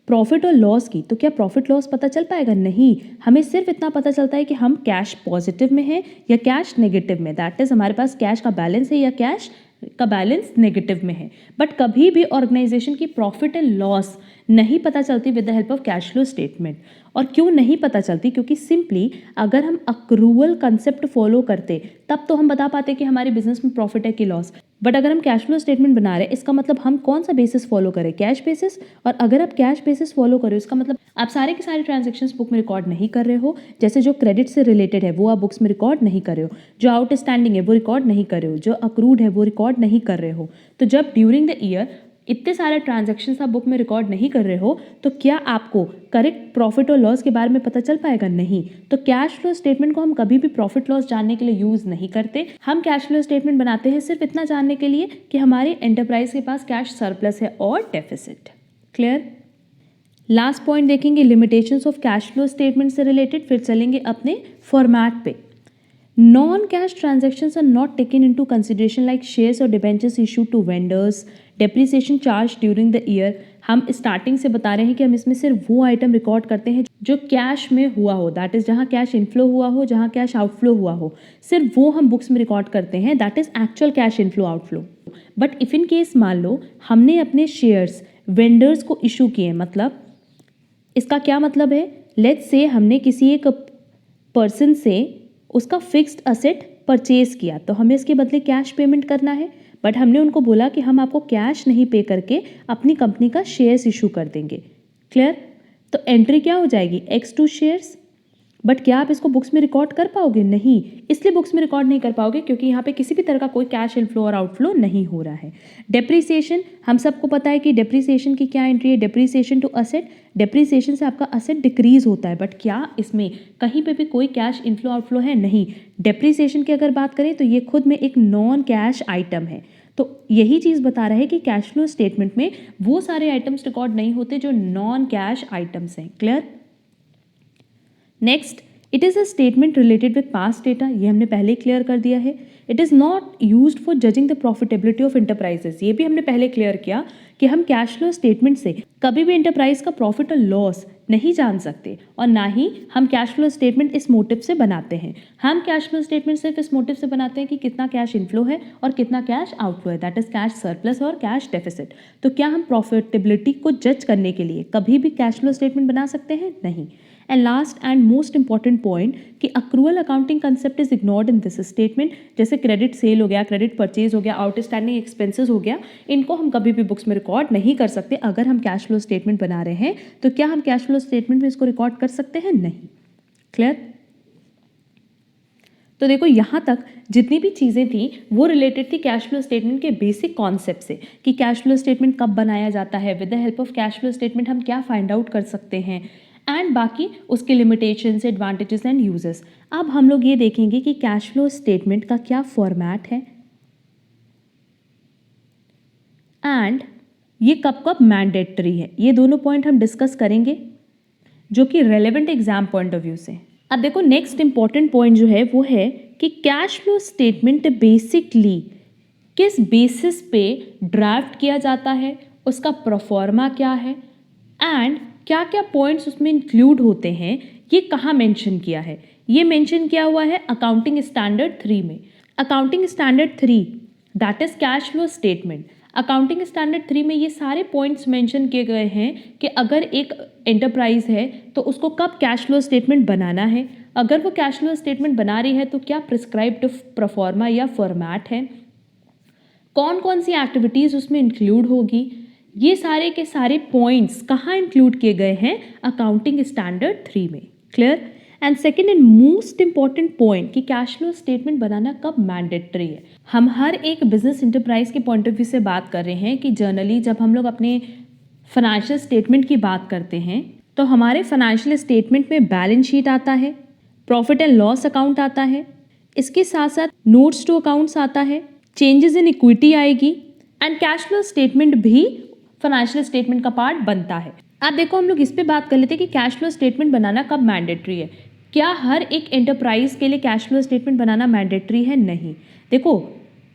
प्रॉफिट और लॉस की, तो क्या प्रॉफिट लॉस पता चल पाएगा? नहीं, हमें सिर्फ इतना पता चलता है कि हम कैश पॉजिटिव में हैं या कैश नेगेटिव में, दैट इज हमारे पास कैश का बैलेंस है या कैश का बैलेंस नेगेटिव में है। बट कभी भी ऑर्गेनाइजेशन की प्रॉफिट एंड लॉस नहीं पता चलती with the help of cash flow statement. और क्यों नहीं पता चलती? क्योंकि सिंपली अगर हम अक्रूवल कंसेप्ट फॉलो करते तब तो हम बता पाते कि हमारे बिजनेस में प्रॉफिट है कि लॉस। बट अगर हम कैश फ्लो स्टेटमेंट बना रहे हैं, इसका मतलब हम कौन सा बेसिस फॉलो करें? Cash basis. और अगर आप कैश बेसिस फॉलो करो, इसका मतलब आप सारे के सारे ट्रांजेक्शन्स बुक में रिकॉर्ड नहीं कर रहे हो। जैसे जो क्रेडिट से रिलेटेड है वो आप बुक्स में रिकॉर्ड नहीं कर रहे हो, जो आउटस्टैंडिंग है वो रिकॉर्ड नहीं कर रहे हो, जो अक्रूड है वो रिकॉर्ड नहीं कर रहे हो। तो जब ड्यूरिंग द ईयर इतने सारे ट्रांजैक्शंस आप बुक में रिकॉर्ड नहीं कर रहे हो, तो क्या आपको करेक्ट प्रॉफिट और लॉस के बारे में पता चल पाएगा? नहीं। तो कैश फ्लो स्टेटमेंट को हम कभी भी प्रॉफिट लॉस जानने के लिए यूज़ नहीं करते। हम कैश फ्लो स्टेटमेंट बनाते हैं सिर्फ इतना जानने के लिए कि हमारी एंटरप्राइज के पास कैश सरप्लस है और डेफिसिट। क्लियर। लास्ट पॉइंट देखेंगे limitations of cash flow statement से रिलेटेड, फिर चलेंगे अपने फॉर्मेट पे। Non-cash transactions are not taken into consideration like shares or debentures issued to vendors, depreciation charged during the year. हम starting से बता रहे हैं कि हम इसमें सिर्फ वो आइटम रिकॉर्ड करते हैं जो कैश में हुआ हो, दैट इज जहाँ कैश इनफ्लो हुआ हो, जहाँ कैश आउटफ्लो हुआ हो, सिर्फ वो हम बुक्स में रिकॉर्ड करते हैं, that is actual cash inflow outflow. But if in case मान लो हमने अपने शेयर्स वेंडर्स को इशू किए, मतलब इसका क्या मतलब है, लेट्स से हमने किसी एक पर्सन से उसका फिक्स्ड असेट परचेज किया, तो हमें इसके बदले कैश पेमेंट करना है, बट हमने उनको बोला कि हम आपको कैश नहीं पे करके अपनी कंपनी का शेयर्स इशू कर देंगे. क्लियर? तो एंट्री क्या हो जाएगी, X2 शेयर्स. बट क्या आप इसको बुक्स में रिकॉर्ड कर पाओगे? नहीं. इसलिए बुक्स में रिकॉर्ड नहीं कर पाओगे क्योंकि यहाँ पे किसी भी तरह का कोई कैश इनफ्लो और आउटफ्लो नहीं हो रहा है. डेप्रीसिएशन, हम सबको पता है कि डेप्रीसिएशन की क्या एंट्री है, डेप्रीसिएशन टू असेट. डेप्रीसिएशन से आपका असेट डिक्रीज होता है, बट क्या इसमें कहीं पे भी कोई कैश इनफ्लो आउटफ्लो है? नहीं. डेप्रीसिएशन की अगर बात करें तो ये खुद में एक नॉन कैश आइटम है. तो यही चीज़ बता रहा है कि कैश फ्लो स्टेटमेंट में वो सारे आइटम्स रिकॉर्ड नहीं होते जो नॉन कैश आइटम्स हैं. Clear? Next, it is a statement related with past data. ये हमने पहले ही क्लियर कर दिया है. It is not used for judging the profitability of enterprises. ये भी हमने पहले क्लियर किया कि हम कैश फ्लो स्टेटमेंट से कभी भी इंटरप्राइज का प्रॉफिट और लॉस नहीं जान सकते, और ना ही हम कैश फ्लो स्टेटमेंट इस मोटिव से बनाते हैं. हम कैश फ्लो स्टेटमेंट सिर्फ इस मोटिव से बनाते हैं कि कितना कैश इनफ्लो है और कितना कैश आउटफ्लो है, दैट इज कैश सरप्लस और कैश डेफिसिट. तो क्या हम प्रॉफिटेबिलिटी को जज करने के लिए कभी भी कैश फ्लो स्टेटमेंट बना सकते हैं? नहीं. And last and most important point कि accrual accounting concept is ignored in this statement. जैसे क्रेडिट सेल हो गया, क्रेडिट परचेज हो गया, आउटस्टैंडिंग एक्सपेंसेस हो गया, इनको हम कभी भी बुक्स में रिकॉर्ड नहीं कर सकते. अगर हम कैश फ्लो स्टेटमेंट बना रहे हैं तो क्या हम कैश फ्लो स्टेटमेंट में इसको रिकॉर्ड कर सकते हैं? नहीं. क्लियर? तो देखो यहाँ तक जितनी भी चीज़ें थी वो रिलेटेड थी कैश फ्लो स्टेटमेंट के बेसिक कॉन्सेप्ट से कि कैश फ्लो स्टेटमेंट कब बनाया जाता है, with the help of cash flow statement हम क्या फाइंड आउट कर सकते हैं, एंड बाकी उसके लिमिटेशंस, एडवांटेजेस एंड यूजेस. अब हम लोग ये देखेंगे कि कैश फ्लो स्टेटमेंट का क्या फॉर्मेट है एंड ये कब कब मैंडेटरी है. ये दोनों पॉइंट हम डिस्कस करेंगे जो कि relevant exam point of view से. अब देखो नेक्स्ट इंपॉर्टेंट पॉइंट जो है वो है कि कैश फ्लो स्टेटमेंट बेसिकली किस बेसिस पे ड्राफ्ट किया जाता है, उसका प्रोफॉर्मा क्या है, एंड क्या क्या पॉइंट्स उसमें इंक्लूड होते हैं, ये कहाँ मेंशन किया है. ये मेंशन किया हुआ है अकाउंटिंग स्टैंडर्ड 3 में. Accounting standard 3 that is cash flow statement. Accounting standard 3 में ये सारे पॉइंट्स मेंशन किए गए हैं कि अगर एक एंटरप्राइज है तो उसको कब कैश फ्लो स्टेटमेंट बनाना है, अगर वो कैश फ्लो स्टेटमेंट बना रही है तो क्या प्रिस्क्राइब्ड प्रोफॉर्मा या फॉर्मेट है, कौन कौन सी एक्टिविटीज़ उसमें इंक्लूड होगी. ये सारे के सारे पॉइंट्स कहाँ इंक्लूड किए गए हैं, अकाउंटिंग स्टैंडर्ड 3 में. Clear? And second and most important point कि कैश फ्लो स्टेटमेंट बनाना कब मैंडेटरी है. हम हर एक बिजनेस इंटरप्राइज के पॉइंट ऑफ व्यू से बात कर रहे हैं कि जनरली जब हम लोग अपने फाइनेंशियल स्टेटमेंट की बात करते हैं तो हमारे फाइनेंशियल स्टेटमेंट में बैलेंस शीट आता है, प्रॉफिट एंड लॉस अकाउंट आता है, इसके साथ साथ नोट्स टू अकाउंट्स आता है, चेंजेस इन इक्विटी आएगी, एंड कैश फ्लो स्टेटमेंट भी फाइनेंशियल स्टेटमेंट का पार्ट बनता है. अब देखो हम लोग इस पे बात कर लेते हैं कि कैश फ्लो स्टेटमेंट बनाना कब मैंडेटरी है. क्या हर एक एंटरप्राइज के लिए कैश फ्लो स्टेटमेंट बनाना मैंडेटरी है? नहीं. देखो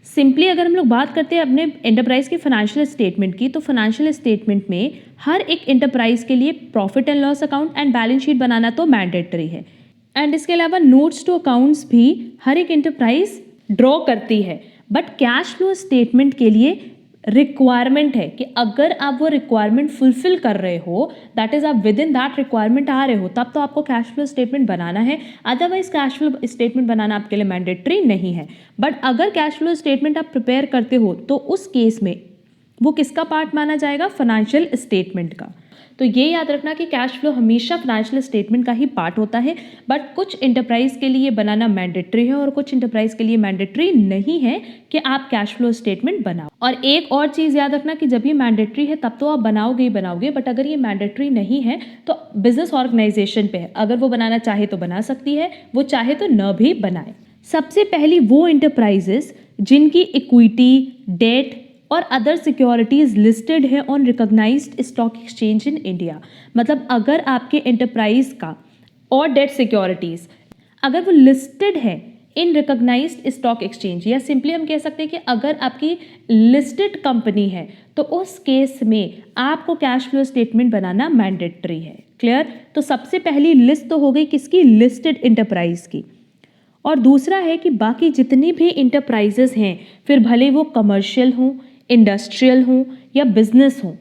सिंपली अगर हम लोग बात करते हैं अपने एंटरप्राइज के फाइनेंशियल स्टेटमेंट की, तो फाइनेंशियल स्टेटमेंट में हर एक एंटरप्राइज के लिए profit and loss account and balance sheet बनाना तो मैंडेटरी है, एंड इसके अलावा नोट्स टू अकाउंट्स भी हर एक एंटरप्राइज ड्रॉ करती है. बट कैश फ्लो स्टेटमेंट के लिए रिक्वायरमेंट है कि अगर आप वो रिक्वायरमेंट फुलफिल कर रहे हो, दैट इज आप विद इन दैट रिक्वायरमेंट आ रहे हो, तब तो आपको कैश फ्लो स्टेटमेंट बनाना है. अदरवाइज कैश फ्लो स्टेटमेंट बनाना आपके लिए मैंडेटरी नहीं है. बट अगर कैश फ्लो स्टेटमेंट आप प्रिपेयर करते हो तो उस केस में वो किसका पार्ट माना जाएगा, फाइनेंशियल स्टेटमेंट का. तो ये याद रखना कि कैश फ्लो हमेशा फाइनेंशियल स्टेटमेंट का ही पार्ट होता है. बट कुछ इंटरप्राइज के लिए बनाना मैंडेटरी है और कुछ इंटरप्राइज के लिए मैंडेटरी नहीं है कि आप कैश फ्लो स्टेटमेंट बनाओ. और एक और चीज़ याद रखना कि जब ये मैंडेटरी है तब तो आप बनाओगे ही बनाओगे, बट अगर ये मैंडेटरी नहीं है तो बिजनेस ऑर्गेनाइजेशन पे है. अगर वो बनाना चाहे तो बना सकती है, वो चाहे तो न भी बनाए. सबसे पहली वो इंटरप्राइजेस जिनकी इक्विटी, डेट और अदर सिक्योरिटीज लिस्टेड है on recognised stock exchange in India. मतलब अगर आपके एंटरप्राइज का और डेट सिक्योरिटीज अगर वो लिस्टेड है इन रिकॉग्नाइज्ड स्टॉक एक्सचेंज, या सिंपली हम कह सकते हैं कि अगर आपकी लिस्टेड कंपनी है तो उस केस में आपको कैश फ्लो स्टेटमेंट बनाना मैंडेटरी है। क्लियर? तो सबसे पहली लिस्ट तो हो गई किसकी? लिस्टेड इंटरप्राइज की। और दूसरा है कि बाकी जितनी भी इंटरप्राइजेस हैं, फिर भले वो कमर्शियल हों, इंडस्ट्रियल हों या बिजनेस हों,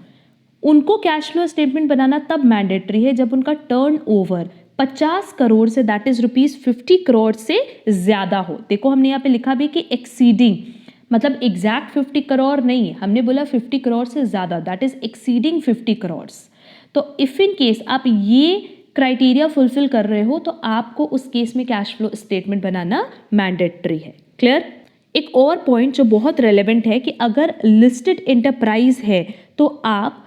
उनको कैश फ्लो स्टेटमेंट बनाना तब मैंडेटरी है जब उनका टर्न ओवर 50 करोड़ से, दैट इज ₹50 करोड़ से ज़्यादा हो। देखो हमने यहाँ पे लिखा भी कि एक्सीडिंग, मतलब एग्जैक्ट 50 करोड़ नहीं, हमने बोला 50 करोड़ से ज़्यादा, दैट इज एक्सीडिंग 50 करोड़। तो इफ़ इन केस आप ये क्राइटेरिया फुलफिल कर रहे हो तो आपको उस केस में कैश फ्लो स्टेटमेंट बनाना मैंडेटरी है। क्लियर? एक और पॉइंट जो बहुत रेलेवेंट है कि अगर लिस्टेड एंटरप्राइज है तो आप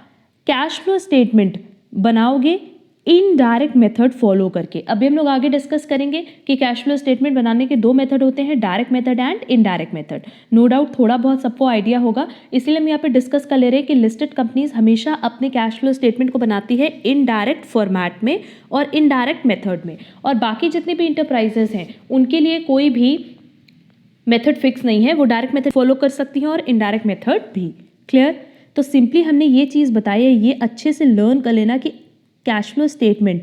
कैश फ्लो स्टेटमेंट बनाओगे इनडायरेक्ट मेथड फॉलो करके। अभी हम लोग आगे डिस्कस करेंगे कि कैश फ्लो स्टेटमेंट बनाने के दो मेथड होते हैं, direct method and indirect method. No doubt थोड़ा बहुत सबको आइडिया होगा, इसलिए हम यहाँ पे डिस्कस कर ले रहे हैं कि लिस्टेड कंपनीज हमेशा अपने कैश फ्लो स्टेटमेंट को बनाती है इनडायरेक्ट फॉर्मेट में और इनडायरेक्ट मेथड में, और बाकी जितने भी इंटरप्राइजेस हैं उनके लिए कोई भी मेथड फिक्स नहीं है, वो डायरेक्ट मेथड फॉलो कर सकती हैं और इनडायरेक्ट मेथड भी। क्लियर? तो सिंपली हमने ये चीज़ बताई है, ये अच्छे से लर्न कर लेना कि कैश फ्लो स्टेटमेंट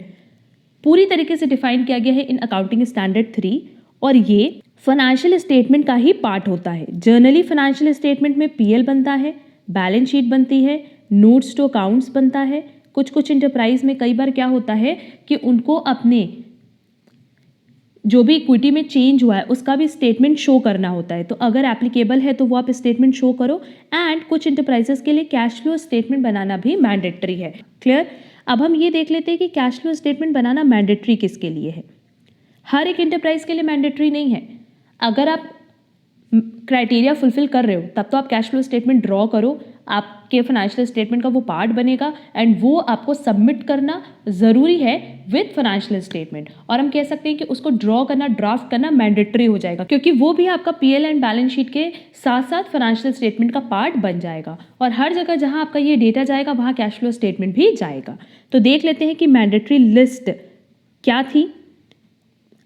पूरी तरीके से डिफाइन किया गया है इन अकाउंटिंग स्टैंडर्ड 3, और ये फाइनेंशियल स्टेटमेंट का ही पार्ट होता है। जनरली फाइनेंशियल स्टेटमेंट में पीएल बनता है, बैलेंस शीट बनती है, नोट्स टू अकाउंट्स बनता है। कुछ कुछ इंटरप्राइज में कई बार क्या होता है कि उनको अपने जो भी इक्विटी में चेंज हुआ है उसका भी स्टेटमेंट शो करना होता है, तो अगर एप्लीकेबल है तो वो आप स्टेटमेंट शो करो। एंड कुछ इंटरप्राइजेस के लिए कैश फ्लो स्टेटमेंट बनाना भी मैंडेटरी है। क्लियर? अब हम ये देख लेते हैं कि कैश फ्लो स्टेटमेंट बनाना मैंडेटरी किसके लिए है। हर एक इंटरप्राइज के लिए मैंडेटरी नहीं है। अगर आप क्राइटेरिया फुलफिल कर रहे हो तब तो आप कैश फ्लो स्टेटमेंट ड्रॉ करो, आपके फाइनेंशियल स्टेटमेंट का वो पार्ट बनेगा एंड वो आपको सबमिट करना ज़रूरी है विद फाइनेंशियल स्टेटमेंट। और हम कह सकते हैं कि उसको ड्रॉ करना, ड्राफ्ट करना मैंडेटरी हो जाएगा, क्योंकि वो भी आपका पीएल एंड बैलेंस शीट के साथ साथ फाइनेंशियल स्टेटमेंट का पार्ट बन जाएगा, और हर जगह जहां आपका ये डेटा जाएगा वहां कैश फ्लो स्टेटमेंट भी जाएगा। तो देख लेते हैं कि मैंडेटरी लिस्ट क्या थी।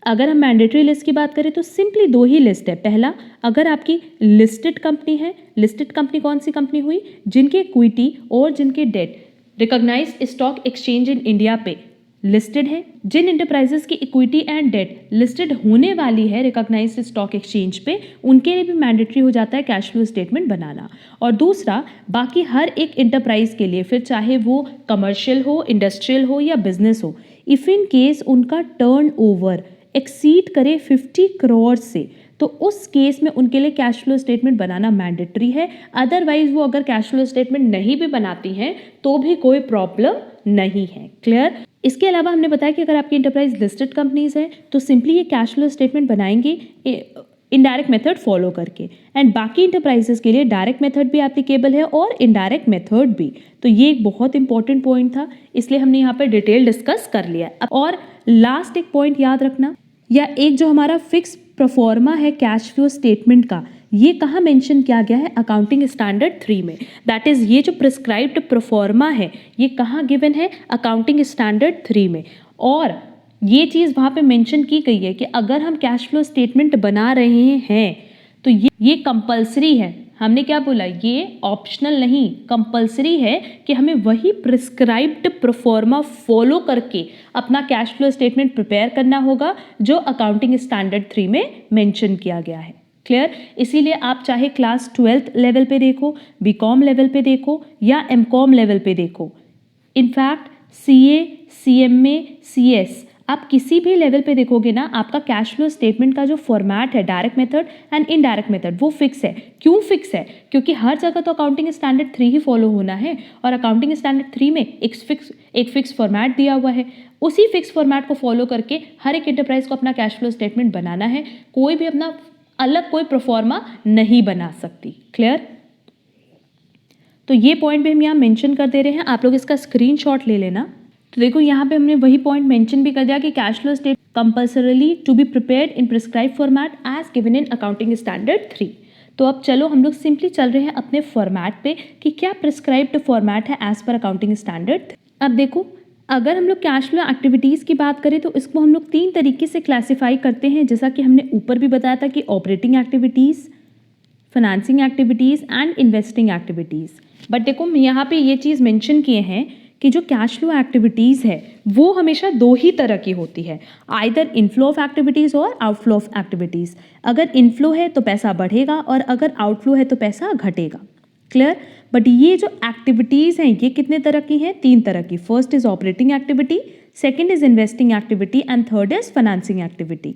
अगर हम मैंडेटरी लिस्ट की बात करें तो सिंपली दो ही लिस्ट है। पहला, अगर आपकी लिस्टेड कंपनी है, लिस्टेड कंपनी कौन सी कंपनी हुई? जिनके इक्विटी और जिनके debt recognised stock exchange in India पे लिस्टेड है। जिन इंटरप्राइजेस की इक्विटी एंड डेट लिस्टेड होने वाली है रिकॉग्नाइज्ड स्टॉक एक्सचेंज पे, उनके लिए भी मैंडेटरी हो जाता है कैश फ्लो स्टेटमेंट बनाना। और दूसरा, बाकी हर एक इंटरप्राइज के लिए, फिर चाहे वो कमर्शियल हो, इंडस्ट्रियल हो या बिजनेस हो, इफ इन केस उनका टर्न ओवर एक्सीड करे 50 करोड़ से, तो उस केस में उनके लिए कैश फ्लो स्टेटमेंट बनाना मैंडेटरी है। अदरवाइज वो अगर कैश फ्लो स्टेटमेंट नहीं भी बनाती हैं तो भी कोई प्रॉब्लम नहीं है। क्लियर? इसके अलावा हमने बताया कि अगर आपकी इंटरप्राइज लिस्टेड कंपनीज है तो सिंपली ये कैश फ्लो स्टेटमेंट बनाएंगे इनडायरेक्ट मेथड फॉलो करके, एंड बाकी इंटरप्राइजेस के लिए डायरेक्ट मेथड भी एप्लीकेबल है और इनडायरेक्ट मेथड भी। तो ये एक बहुत इंपॉर्टेंट पॉइंट था, इसलिए हमने यहाँ पर डिटेल डिस्कस कर लिया। और लास्ट एक पॉइंट याद रखना, या एक जो हमारा फिक्स प्रोफॉर्मा है कैश फ्लो स्टेटमेंट का, ये कहाँ मेंशन किया गया है? अकाउंटिंग स्टैंडर्ड 3 में। दैट इज ये जो प्रिस्क्राइब्ड प्रोफॉर्मा है ये कहाँ गिवन है? अकाउंटिंग स्टैंडर्ड 3 में। और ये चीज़ वहाँ पे मेंशन की गई है कि अगर हम कैश फ्लो स्टेटमेंट बना रहे हैं तो ये कंपलसरी है। हमने क्या बोला? ये ऑप्शनल नहीं, कंपलसरी है कि हमें वही प्रिस्क्राइब्ड प्रोफॉर्मा फॉलो करके अपना कैश फ्लो स्टेटमेंट प्रिपेयर करना होगा जो अकाउंटिंग स्टैंडर्ड 3 में मेंशन किया गया है। क्लियर? इसीलिए आप चाहे क्लास 12th लेवल पे देखो, बीकॉम लेवल पे देखो या एमकॉम लेवल पे देखो, इनफैक्ट सीए, सीएमए, सीएस, आप किसी भी लेवल पे देखोगे ना, आपका कैश फ्लो स्टेटमेंट का जो फॉर्मेट है direct method and indirect method वो फिक्स है। क्यों फिक्स है? क्योंकि हर जगह तो अकाउंटिंग स्टैंडर्ड 3 ही फॉलो होना है, और अकाउंटिंग स्टैंडर्ड 3 में एक फिक्स फॉर्मेट दिया हुआ है। उसी फिक्स फॉर्मेट को फॉलो करके हर एक एंटरप्राइज को अपना कैश फ्लो स्टेटमेंट बनाना है। कोई भी अपना अलग कोई प्रोफॉर्मा नहीं बना सकती। क्लियर? तो ये पॉइंट भी हम यहाँ मेंशन कर दे रहे हैं, आप लोग इसका स्क्रीनशॉट ले लेना। तो देखो यहाँ पे हमने वही पॉइंट मेंशन भी कर दिया कि cash flow statement compulsorily to be prepared in prescribe format as given in accounting standard 3। तो अब चलो हम लोग सिंपली चल रहे हैं अपने फॉर्मेट पे कि क्या प्रिस्क्राइब्ड फॉर्मेट है एज पर अकाउंटिंग स्टैंडर्ड। अब देखो अगर हम लोग कैश फ्लो एक्टिविटीज़ की बात करें तो इसको हम लोग 3 तरीके से क्लासिफाई करते हैं, जैसा कि हमने ऊपर भी बताया था कि operating activities, financing activities and investing activities. But देखो यहाँ पे ये चीज़ मेंशन किए हैं कि जो कैश फ्लो एक्टिविटीज़ है वो हमेशा 2 ही तरह की होती है, आइदर इनफ्लो ऑफ एक्टिविटीज़ और आउटफ्लो ऑफ एक्टिविटीज़। अगर इनफ्लो है तो पैसा बढ़ेगा और अगर आउटफ्लो है तो पैसा घटेगा। क्लियर? बट ये जो एक्टिविटीज़ हैं ये कितने तरह की हैं? 3 तरह की। First is operating activity, second is investing activity and third is financing activity.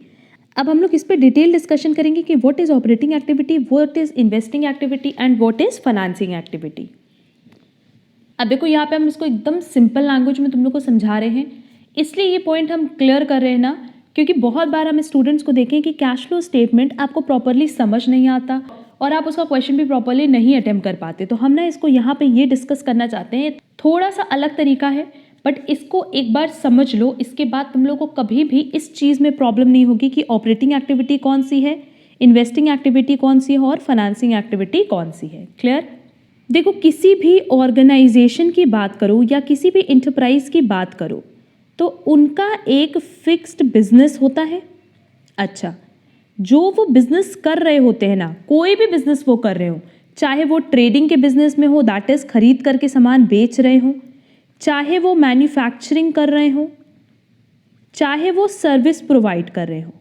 अब हम लोग इस पे डिटेल डिस्कशन करेंगे कि what is operating activity, what is investing activity and what is financing activity. अब देखो यहाँ पे हम इसको एकदम सिंपल लैंग्वेज में तुम लोग को समझा रहे हैं, इसलिए ये पॉइंट हम क्लियर कर रहे हैं ना, क्योंकि बहुत बार हम स्टूडेंट्स को देखें कि कैश फ्लो स्टेटमेंट आपको प्रॉपरली समझ नहीं आता और आप उसका क्वेश्चन भी प्रॉपरली नहीं अटेम्प्ट कर पाते। तो हम ना इसको यहाँ पे ये डिस्कस करना चाहते हैं, थोड़ा सा अलग तरीका है बट इसको एक बार समझ लो, इसके बाद तुम लोग को कभी भी इस चीज़ में प्रॉब्लम नहीं होगी कि ऑपरेटिंग एक्टिविटी कौन सी है, इन्वेस्टिंग एक्टिविटी कौन सी है और फाइनेंसिंग एक्टिविटी कौन सी है। क्लियर? देखो किसी भी ऑर्गेनाइजेशन की बात करो या किसी भी इंटरप्राइज की बात करो तो उनका एक फिक्स्ड बिजनेस होता है। अच्छा, जो वो बिजनेस कर रहे होते हैं ना, कोई भी बिजनेस वो कर रहे हो, चाहे वो ट्रेडिंग के बिजनेस में हो, दैट इज खरीद करके सामान बेच रहे हो, चाहे वो मैन्युफैक्चरिंग कर रहे हो, चाहे वो सर्विस प्रोवाइड कर रहे हो,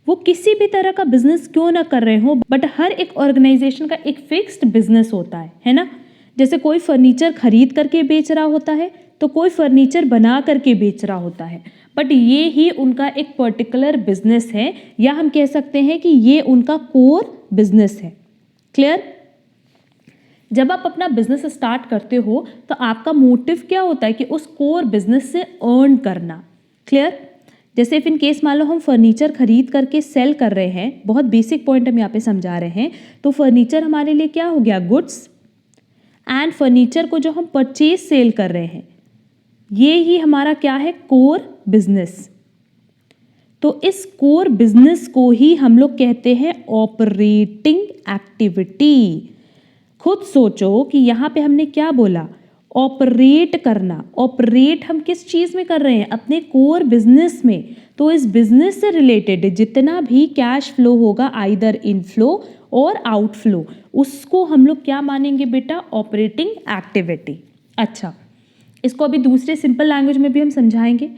वो किसी भी तरह का बिजनेस क्यों ना कर रहे हो, बट हर एक ऑर्गेनाइजेशन का एक फिक्स्ड बिजनेस होता है ना। जैसे कोई फर्नीचर खरीद करके बेच रहा होता है तो कोई फर्नीचर बना करके बेच रहा होता है, बट ये ही उनका एक पर्टिकुलर बिजनेस है, या हम कह सकते हैं कि ये उनका कोर बिजनेस है। क्लियर? जब आप अपना बिजनेस स्टार्ट करते हो तो आपका मोटिव क्या होता है कि उस कोर बिजनेस से अर्न करना। क्लियर? जैसे इफ इन केस मान लो हम फर्नीचर खरीद करके सेल कर रहे हैं, बहुत बेसिक पॉइंट हम यहाँ पे समझा रहे हैं, तो फर्नीचर हमारे लिए क्या हो गया? गुड्स। एंड फर्नीचर को जो हम परचेज सेल कर रहे हैं ये ही हमारा क्या है? Core business. तो इस कोर बिजनेस को ही हम लोग कहते हैं ऑपरेटिंग एक्टिविटी। खुद सोचो कि यहाँ पे हमने क्या बोला? ऑपरेट करना। ऑपरेट हम किस चीज़ में कर रहे हैं? अपने कोर बिजनेस में। तो इस बिजनेस से रिलेटेड जितना भी कैश फ्लो होगा, आइदर इनफ्लो और आउटफ्लो, उसको हम लोग क्या मानेंगे बेटा? Operating activity. अच्छा, इसको अभी दूसरे सिंपल लैंग्वेज में भी हम समझाएंगे।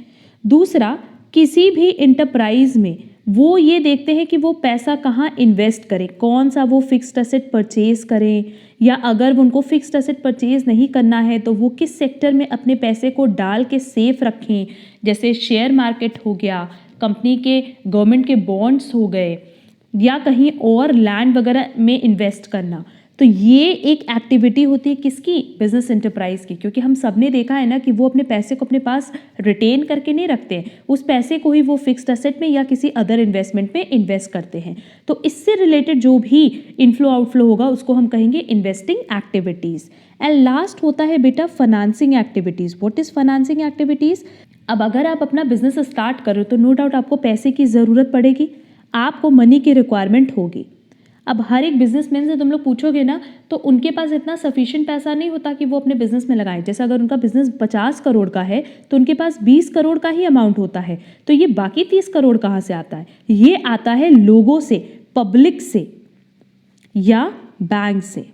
दूसरा, किसी भी इंटरप्राइज में वो ये देखते हैं कि वो पैसा कहाँ इन्वेस्ट करें, कौन सा वो फिक्स्ड एसेट परचेज करें, या अगर उनको फिक्स्ड एसेट परचेज नहीं करना है तो वो किस सेक्टर में अपने पैसे को डाल के सेफ रखें। जैसे शेयर मार्केट हो गया, कंपनी के गवर्नमेंट के बॉन्ड्स हो गए, या कहीं और लैंड वगैरह में इन्वेस्ट करना। तो ये एक एक्टिविटी होती है किसकी? बिजनेस एंटरप्राइज की। क्योंकि हम सब ने देखा है ना कि वो अपने पैसे को अपने पास रिटेन करके नहीं रखते हैं, उस पैसे को ही वो फिक्स्ड एसेट में या किसी अदर इन्वेस्टमेंट में इन्वेस्ट करते हैं। तो इससे रिलेटेड जो भी इनफ्लो आउटफ्लो होगा उसको हम कहेंगे इन्वेस्टिंग एक्टिविटीज़। एंड लास्ट होता है बेटा financing activities. What is financing activities? अब अगर आप अपना बिजनेस स्टार्ट करो तो नो डाउट आपको पैसे की ज़रूरत पड़ेगी, आपको मनी की रिक्वायरमेंट होगी। अब हर एक बिजनेसमैन से तुम लोग पूछोगे ना तो उनके पास इतना सफिशिएंट पैसा नहीं होता कि वो अपने बिजनेस में लगाएं। जैसे अगर उनका बिजनेस 50 करोड़ का है तो उनके पास 20 करोड़ का ही अमाउंट होता है। तो ये बाकी 30 करोड़ कहाँ से आता है? ये आता है लोगों से, पब्लिक से या बैंक से।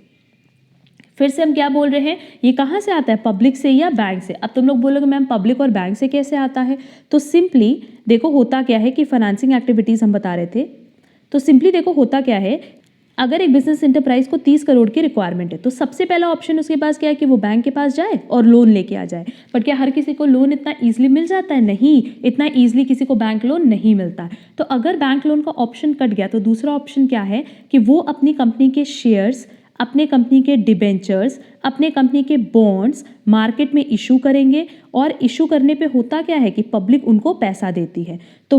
फिर से हम क्या बोल रहे हैं? ये कहाँ से आता है? पब्लिक से या बैंक से। अब तुम लोग बोलोगे मैम पब्लिक और बैंक से कैसे आता है? तो सिंपली देखो होता क्या है कि फाइनेंसिंग एक्टिविटीज़ हम बता रहे थे। तो सिंपली देखो होता क्या है, अगर एक बिजनेस एंटरप्राइज को 30 करोड़ की रिक्वायरमेंट है तो सबसे पहला ऑप्शन उसके पास क्या है कि वो बैंक के पास जाए और लोन लेके आ जाए। बट क्या हर किसी को लोन इतना ईजिली मिल जाता है? नहीं, इतना ईजिली किसी को बैंक लोन नहीं मिलता है। तो अगर बैंक लोन का ऑप्शन कट गया तो दूसरा ऑप्शन क्या है कि वो अपनी कंपनी के शेयर्स, अपने कंपनी के डिबेंचर्स, अपने कंपनी के बॉन्ड्स मार्केट में इशू करेंगे। और इशू करने पे होता क्या है कि पब्लिक उनको पैसा देती है। तो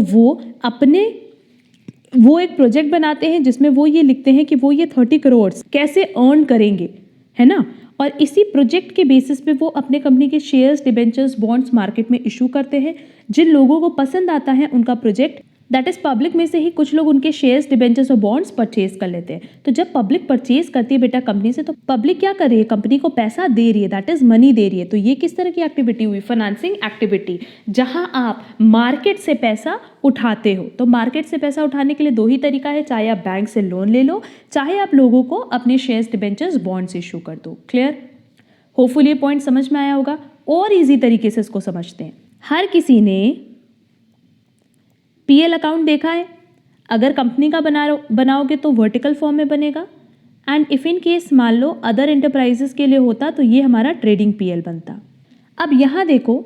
वो एक प्रोजेक्ट बनाते हैं जिसमें वो ये लिखते हैं कि वो ये 30 करोड़ कैसे अर्न करेंगे, है ना। और इसी प्रोजेक्ट के बेसिस पे वो अपने कंपनी के शेयर्स, डिबेंचर्स, बॉन्ड्स मार्केट में इशू करते हैं। जिन लोगों को पसंद आता है उनका प्रोजेक्ट दैट इज पब्लिक में से ही कुछ लोग उनके शेयर्स, डिबेंचर्स और बॉन्ड्स परचेज कर लेते हैं। तो जब पब्लिक परचेज करती है बेटा कंपनी से, तो पब्लिक क्या कर रही है, कंपनी को पैसा दे रही है, दैट इज मनी दे रही है। तो ये किस तरह की एक्टिविटी हुई, फाइनेंसिंग एक्टिविटी, जहां आप मार्केट से पैसा उठाते हो। तो मार्केट से पैसा उठाने के लिए दो ही तरीका है, चाहे आप बैंक से लोन ले लो, चाहे आप लोगों को अपने शेयर्स, डिबेंचर्स, बॉन्ड्स इशू कर दो। क्लियर? होपफुली ये पॉइंट समझ में आया होगा। और इजी तरीके से इसको समझते हैं। हर किसी ने पीएल अकाउंट देखा है। अगर कंपनी का बनाओगे तो वर्टिकल फॉर्म में बनेगा, एंड इफ इन केस मान लो अदर एंटरप्राइजेस के लिए होता तो ये हमारा ट्रेडिंग पीएल बनता। अब यहाँ देखो,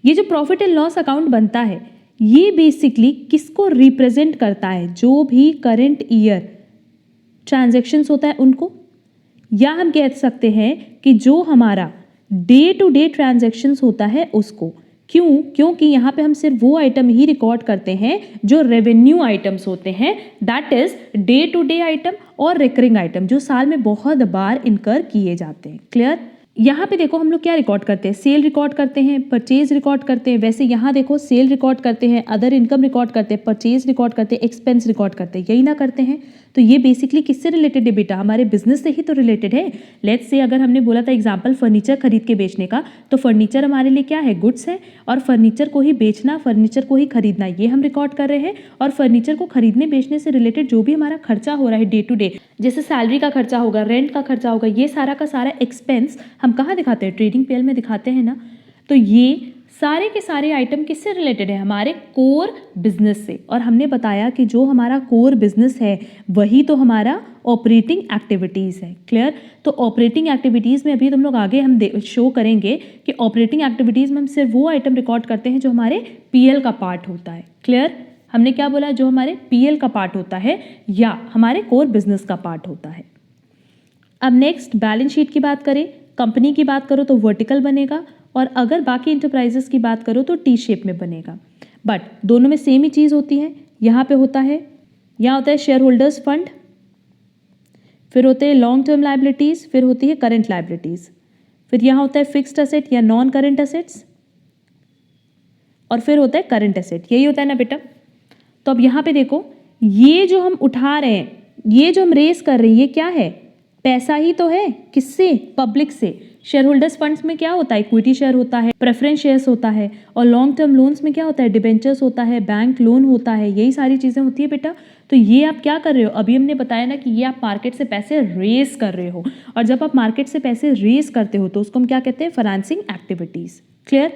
ये जो प्रॉफिट एंड लॉस अकाउंट बनता है, ये बेसिकली किसको रिप्रेजेंट करता है, जो भी करंट ईयर ट्रांजैक्शंस होता है उनको, या हम कह सकते हैं कि जो हमारा डे टू डे ट्रांजैक्शंस होता है उसको। क्यों? क्योंकि यहाँ पे हम सिर्फ वो आइटम ही रिकॉर्ड करते हैं जो रेवेन्यू आइटम्स होते हैं, that is day to day item और रिकरिंग आइटम, जो साल में बहुत बार इनकर किए जाते हैं। क्लियर? यहाँ पे देखो हम लोग क्या रिकॉर्ड करते हैं, सेल रिकॉर्ड करते हैं, परचेज रिकॉर्ड करते हैं। वैसे यहाँ देखो सेल रिकॉर्ड करते हैं, अदर इनकम रिकॉर्ड करते हैं, परचेज रिकॉर्ड करते हैं, एक्सपेंस रिकॉर्ड करते हैं, यही ना करते हैं। तो ये बेसिकली किससे रिलेटेड है बेटा, हमारे बिजनेस से ही तो रिलेटेड है। लेट्स से अगर हमने बोला था एग्जांपल फर्नीचर खरीद के बेचने का, तो फर्नीचर हमारे लिए क्या है, गुड्स है, और फर्नीचर को ही बेचना, फर्नीचर को ही खरीदना, ये हम रिकॉर्ड कर रहे हैं। और फर्नीचर को खरीदने बेचने से रिलेटेड जो भी हमारा खर्चा हो रहा है डे टू डे, जैसे सैलरी का खर्चा होगा, रेंट का खर्चा होगा, ये सारा का सारा एक्सपेंस हम कहाँ दिखाते हैं, ट्रेडिंग पीएल में दिखाते हैं ना। तो ये सारे के सारे आइटम किससे रिलेटेड है, हमारे कोर बिजनेस से। और हमने बताया कि जो हमारा कोर बिजनेस है वही तो हमारा ऑपरेटिंग एक्टिविटीज़ है। क्लियर? तो ऑपरेटिंग एक्टिविटीज़ में अभी तुम लोग आगे हम शो करेंगे कि ऑपरेटिंग एक्टिविटीज़ में हम सिर्फ वो आइटम रिकॉर्ड करते हैं जो हमारे पीएल का पार्ट होता है। क्लियर? हमने क्या बोला, जो हमारे पीएल का पार्ट होता है या हमारे कोर बिजनेस का पार्ट होता है। अब नेक्स्ट बैलेंस शीट की बात करें, कंपनी की बात करो तो वर्टिकल बनेगा, और अगर बाकी इंटरप्राइजेस की बात करो तो टी शेप में बनेगा। बट दोनों में सेम ही चीज़ होती है। यहाँ पे होता है, यहाँ होता है शेयर होल्डर्स फंड, फिर होते हैं लॉन्ग टर्म लाइबिलिटीज़, फिर होती है करंट लाइबिलिटीज़, फिर यहाँ होता है फिक्स्ड असेट या नॉन करंट असेट्स, और फिर होता है करंट असेट। यही होता है ना बेटा। तो अब यहाँ पे देखो, ये जो हम उठा रहे हैं, ये जो हम रेस कर रहे हैं, ये क्या है, पैसा ही तो है। किससे? पब्लिक से। शेयर होल्डर्स फंड्स में क्या होता है, इक्विटी शेयर होता है, प्रेफरेंस शेयर्स होता है, और लॉन्ग टर्म लोन्स में क्या होता है, डिबेंचर्स होता है, बैंक लोन होता है, यही सारी चीज़ें होती है बेटा। तो ये आप क्या कर रहे हो, अभी हमने बताया ना कि ये आप मार्केट से पैसे रेस कर रहे हो, और जब आप मार्केट से पैसे रेस करते हो तो उसको हम क्या कहते हैं, फाइनेंसिंग एक्टिविटीज़। क्लियर?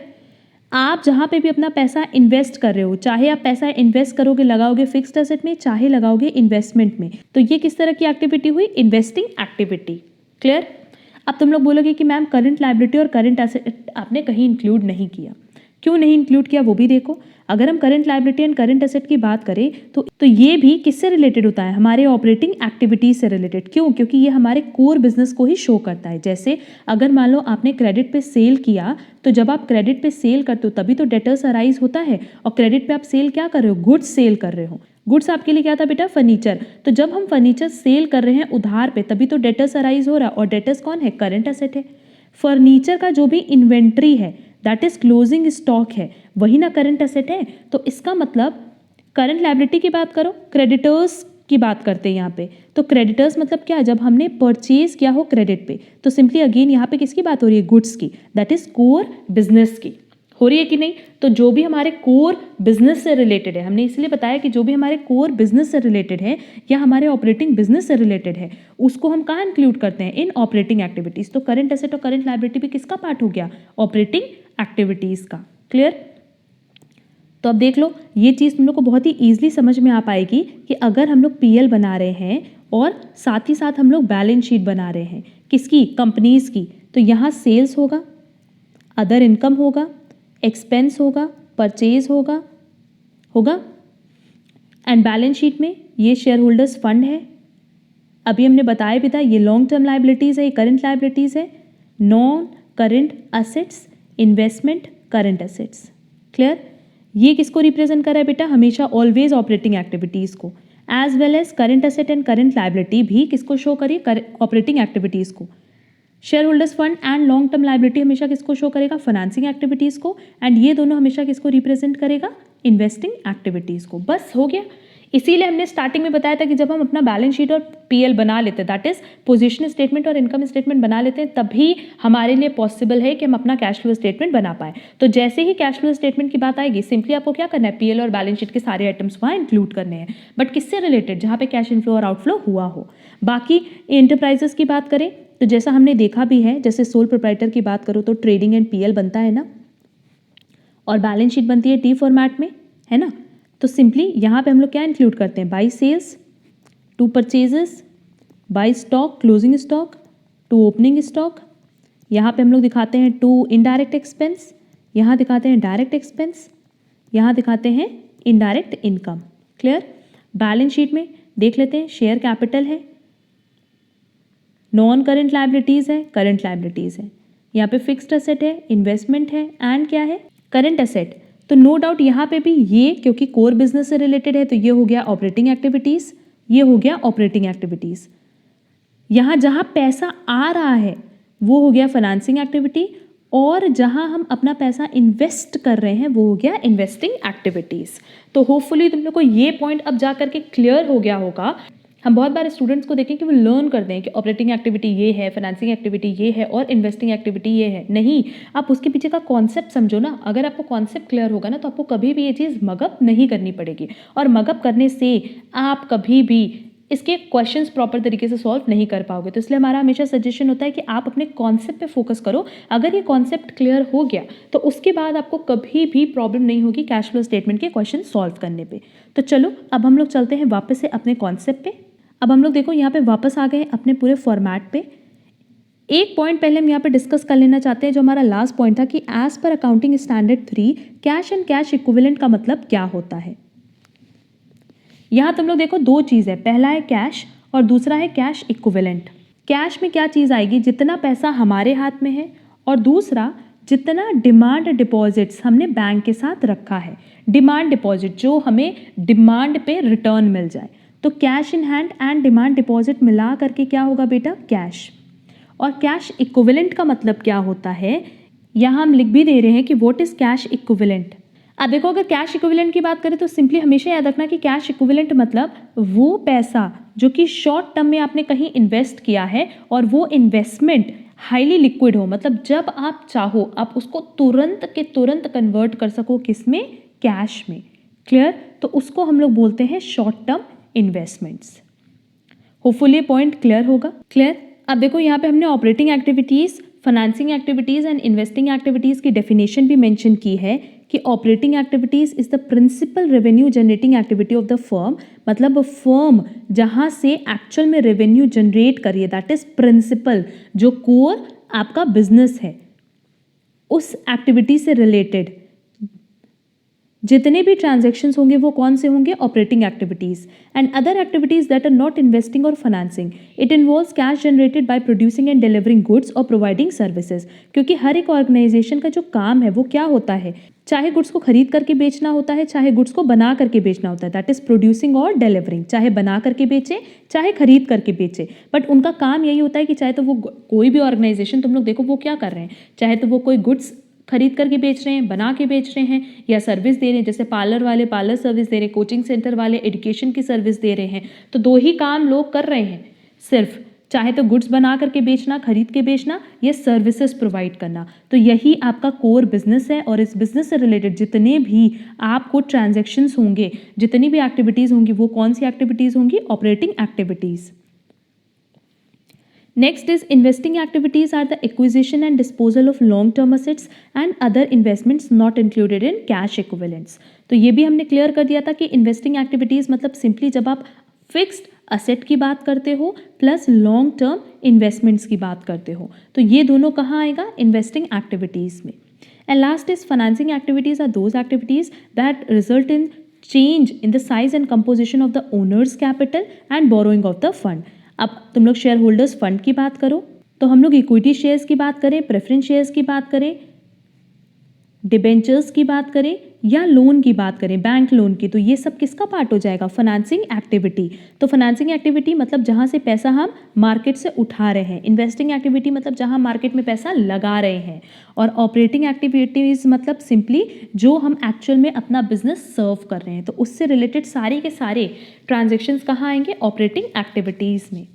आप जहाँ पे भी अपना पैसा इन्वेस्ट कर रहे हो, चाहे आप पैसा इन्वेस्ट करोगे, लगाओगे फिक्स्ड एसेट में, चाहे लगाओगे इन्वेस्टमेंट में, तो ये किस तरह की एक्टिविटी हुई, इन्वेस्टिंग एक्टिविटी। क्लियर? अब तुम लोग बोलोगे कि मैम करंट लायबिलिटी और करंट एसेट आपने कहीं इंक्लूड नहीं किया। क्यों नहीं इंक्लूड किया वो भी देखो। अगर हम current liability and current asset की बात करें तो ये भी किससे रिलेटेड होता है, हमारे ऑपरेटिंग एक्टिविटीज से रिलेटेड। क्यों? क्योंकि ये हमारे कोर बिजनेस को ही शो करता है। जैसे अगर मान लो आपने क्रेडिट पे सेल किया, तो जब आप क्रेडिट पे सेल करते हो तभी तो डेटर्स अराइज होता है, और क्रेडिट पे आप सेल क्या कर रहे हो, गुड्स सेल कर रहे हो। गुड्स आपके लिए क्या था बेटा, फर्नीचर। तो जब हम फर्नीचर सेल कर रहे हैं उधार पे, तभी तो डेटर्स अराइज हो रहा है, और डेटर्स कौन है, करंट एसेट है। फर्नीचर का जो भी इन्वेंट्री है दैट इज क्लोजिंग स्टॉक है, वही ना करंट एसेट है। तो इसका मतलब करंट लायबिलिटी की बात करो, क्रेडिटर्स की बात करते हैं यहाँ पे, तो क्रेडिटर्स मतलब क्या, जब हमने परचेज किया हो क्रेडिट पे, तो सिंपली अगेन यहाँ पे किसकी बात हो रही है, गुड्स की, दैट इज कोर बिजनेस की। हो रही है कि नहीं? तो जो भी हमारे कोर बिजनेस से रिलेटेड है, हमने इसलिए बताया कि जो भी हमारे कोर बिजनेस से रिलेटेड है या हमारे ऑपरेटिंग बिजनेस से रिलेटेड है, उसको हम कहाँ इंक्लूड करते हैं, इन ऑपरेटिंग एक्टिविटीज। तो करंट एसेट और करंट लायबिलिटी भी किसका पार्ट हो गया, ऑपरेटिंग एक्टिविटीज का। क्लियर? तो अब देख लो, ये चीज़ तुम लोग को बहुत ही ईजिली समझ में आ पाएगी कि अगर हम लोग पीएल बना रहे हैं और साथ ही साथ हम लोग बैलेंस शीट बना रहे हैं, किसकी, कंपनीज की, तो यहाँ सेल्स होगा, अदर इनकम होगा, एक्सपेंस होगा, परचेज होगा एंड बैलेंस शीट में ये शेयर होल्डर्स फंड है। अभी हमने बताया भी था, ये लॉन्ग टर्म लायबिलिटीज़ है, ये करंट लायबिलिटीज़ है, non current assets, investment, current assets. Clear? ये किसको रिप्रेजेंट कर रहा है बेटा, हमेशा ऑलवेज ऑपरेटिंग एक्टिविटीज़ को, as well as current asset and current liability भी किसको शो करिए, ऑपरेटिंग एक्टिविटीज़ को। Share holders fund and long term liability हमेशा किसको शो करेगा, फाइनेंसिंग एक्टिविटीज़ को, एंड ये दोनों हमेशा किसको रिप्रेजेंट करेगा, इन्वेस्टिंग एक्टिविटीज़ को। बस हो गया। इसीलिए हमने स्टार्टिंग में बताया था कि जब हम अपना बैलेंस शीट और पीएल बना लेते हैं, दैट इज पोजीशन स्टेटमेंट और इनकम स्टेटमेंट बना लेते हैं, तभी हमारे लिए पॉसिबल है कि हम अपना कैश फ्लो स्टेटमेंट बना पाए। तो जैसे ही कैश फ्लो स्टेटमेंट की बात आएगी, सिंपली आपको क्या करना है, पीएल और बैलेंस शीट के सारे आइटम्स वहाँ इंक्लूड करने हैं, बट किससे रिलेटेड, जहाँ पे कैश इनफ्लो और आउटफ्लो हुआ हो। बाकी एंटरप्राइजेस की बात करें तो जैसा हमने देखा भी है, जैसे सोल प्रोप्राइटर की बात करो तो ट्रेडिंग एंड पीएल बनता है ना, और बैलेंस शीट बनती है टी फॉर्मेट में, है ना। तो सिंपली यहाँ पे हम लोग क्या इंक्लूड करते हैं, by sales, to purchases, by stock, closing stock, to opening stock. यहाँ पे हम लोग दिखाते हैं टू इनडायरेक्ट एक्सपेंस, यहाँ दिखाते हैं डायरेक्ट एक्सपेंस, यहाँ दिखाते हैं indirect income. Clear. Balance sheet में देख लेते हैं, शेयर कैपिटल है, नॉन करंट लायबिलिटीज़ है, करंट लायबिलिटीज़ है, यहाँ पे फिक्स्ड एसेट है, इन्वेस्टमेंट है, एंड क्या है, करंट एसेट। तो नो डाउट यहाँ पे भी ये क्योंकि कोर बिजनेस से रिलेटेड है तो ये हो गया ऑपरेटिंग एक्टिविटीज़, ये हो गया ऑपरेटिंग एक्टिविटीज़। यहाँ जहाँ पैसा आ रहा है वो हो गया फाइनेंसिंग एक्टिविटी, और जहाँ हम अपना पैसा इन्वेस्ट कर रहे हैं वो हो गया इन्वेस्टिंग एक्टिविटीज़। तो होपफुली तुम लोग को ये पॉइंट अब जा करके क्लियर हो गया होगा। हम बहुत बार स्टूडेंट्स को देखें कि वो लर्न करते हैं कि ऑपरेटिंग एक्टिविटी ये है, फाइनेंसिंग एक्टिविटी ये है और इन्वेस्टिंग एक्टिविटी ये है। नहीं, आप उसके पीछे का कॉन्सेप्ट समझो ना। अगर आपको कॉन्सेप्ट क्लियर होगा ना तो आपको कभी भी ये चीज़ मगअप नहीं करनी पड़ेगी, और मगअप करने से आप कभी भी इसके क्वेश्चंस प्रॉपर तरीके से सॉल्व नहीं कर पाओगे। तो इसलिए हमारा हमेशा सजेशन होता है कि आप अपने कॉन्सेप्ट पे फोकस करो। अगर ये कॉन्सेप्ट क्लियर हो गया तो उसके बाद आपको कभी भी प्रॉब्लम नहीं होगी कैश फ्लो स्टेटमेंट के क्वेश्चन सॉल्व करने पे। तो चलो अब हम लोग चलते हैं वापस से अपने कॉन्सेप्ट पे। अब हम लोग देखो यहाँ पे वापस आ गए अपने पूरे फॉर्मेट पे। एक पॉइंट पहले हम यहाँ पे डिस्कस कर लेना चाहते हैं, जो हमारा लास्ट पॉइंट था कि as per accounting standard 3 cash and cash equivalent का मतलब क्या होता है। यहाँ तुम लोग देखो दो चीज़ है, पहला है कैश और दूसरा है कैश इक्विवेलेंट। कैश में क्या चीज़ आएगी, जितना पैसा हमारे हाथ में है, और दूसरा जितना डिमांड डिपॉजिट्स हमने बैंक के साथ रखा है, डिमांड डिपॉजिट जो हमें डिमांड पे रिटर्न मिल जाए। तो cash in hand and demand deposit मिला करके क्या होगा बेटा, कैश। और कैश इक्विवेलेंट का मतलब क्या होता है, यहाँ हम लिख भी दे रहे हैं कि व्हाट इज कैश इक्विवेलेंट। अब देखो अगर कैश इक्विवेलेंट की बात करें तो सिंपली हमेशा याद रखना कि कैश इक्विवेलेंट मतलब वो पैसा जो कि शॉर्ट टर्म में आपने कहीं इन्वेस्ट किया है और वो इन्वेस्टमेंट हाईली लिक्विड हो, मतलब जब आप चाहो आप उसको तुरंत के तुरंत कन्वर्ट कर सको किसमें, कैश में। क्लियर। तो उसको हम लोग बोलते हैं short term investments. Hopefully point clear होगा। क्लियर। अब देखो यहाँ पे हमने operating activities, financing activities and investing activities की डेफिनेशन भी मेंशन की है कि operating activities is the principal revenue generating activity of the firm, मतलब फर्म जहाँ से एक्चुअल में रेवेन्यू जनरेट करिए, दैट इज प्रिंसिपल, जो कोर आपका बिजनेस है उस एक्टिविटी से रिलेटेड जितने भी ट्रांजैक्शंस होंगे वो कौन से होंगे, operating activities. And other activities that are not investing और financing, it involves cash generated by producing and delivering goods और प्रोवाइडिंग सर्विसेज। क्योंकि हर एक ऑर्गेनाइजेशन का जो काम है वो क्या होता है, चाहे गुड्स को खरीद करके बेचना होता है, चाहे गुड्स को बना करके बेचना होता है, दैट इज प्रोड्यूसिंग और डिलीवरिंग। चाहे बना करके बेचे चाहे खरीद करके बेचे, बट उनका काम यही होता है कि चाहे तो वो कोई भी ऑर्गेनाइजेशन तुम लोग देखो वो क्या कर रहे हैं, चाहे तो वो कोई गुड्स खरीद करके बेच रहे हैं, बना के बेच रहे हैं, या सर्विस दे रहे हैं, जैसे पार्लर वाले पार्लर सर्विस दे रहे हैं, कोचिंग सेंटर वाले एजुकेशन की सर्विस दे रहे हैं। तो दो ही काम लोग कर रहे हैं सिर्फ, चाहे तो गुड्स बना करके बेचना, खरीद के बेचना, या सर्विसेज प्रोवाइड करना। तो यही आपका कोर बिजनेस है, और इस बिजनेस से रिलेटेड जितने भी आपको ट्रांजैक्शंस होंगे, जितनी भी एक्टिविटीज़ होंगी, वो कौन सी एक्टिविटीज़ होंगी, operating activities. Next is investing activities are the acquisition and disposal of long-term assets and other investments not included in cash equivalents. तो ये भी हमने क्लियर कर दिया था कि इन्वेस्टिंग एक्टिविटीज़ मतलब सिंपली जब आप फिक्स्ड असेट की बात करते हो प्लस लॉन्ग टर्म इन्वेस्टमेंट्स की बात करते हो, तो ये दोनों कहाँ आएगा, इन्वेस्टिंग एक्टिविटीज़ में। And last is financing activities are those activities that result in change in the size and composition of the owner's capital and borrowing of the fund. अब तुम लोग शेयर होल्डर्स फंड की बात करो तो हम लोग इक्विटी शेयर्स की बात करें, प्रेफरेंस शेयर्स की बात करें, डिबेंचर्स की बात करें, या लोन की बात करें, बैंक लोन की, तो ये सब किसका पार्ट हो जाएगा? Financing activity. तो फाइनेंसिंग एक्टिविटी मतलब जहाँ से पैसा हम मार्केट से उठा रहे हैं। इन्वेस्टिंग एक्टिविटी मतलब जहाँ मार्केट में पैसा लगा रहे हैं। और ऑपरेटिंग एक्टिविटीज़ मतलब सिंपली जो हम एक्चुअल में अपना बिजनेस सर्व कर रहे हैं। तो उससे रिलेटेड सारे के सारे ट्रांजेक्शन्स कहाँ आएंगे? ऑपरेटिंग एक्टिविटीज़ में।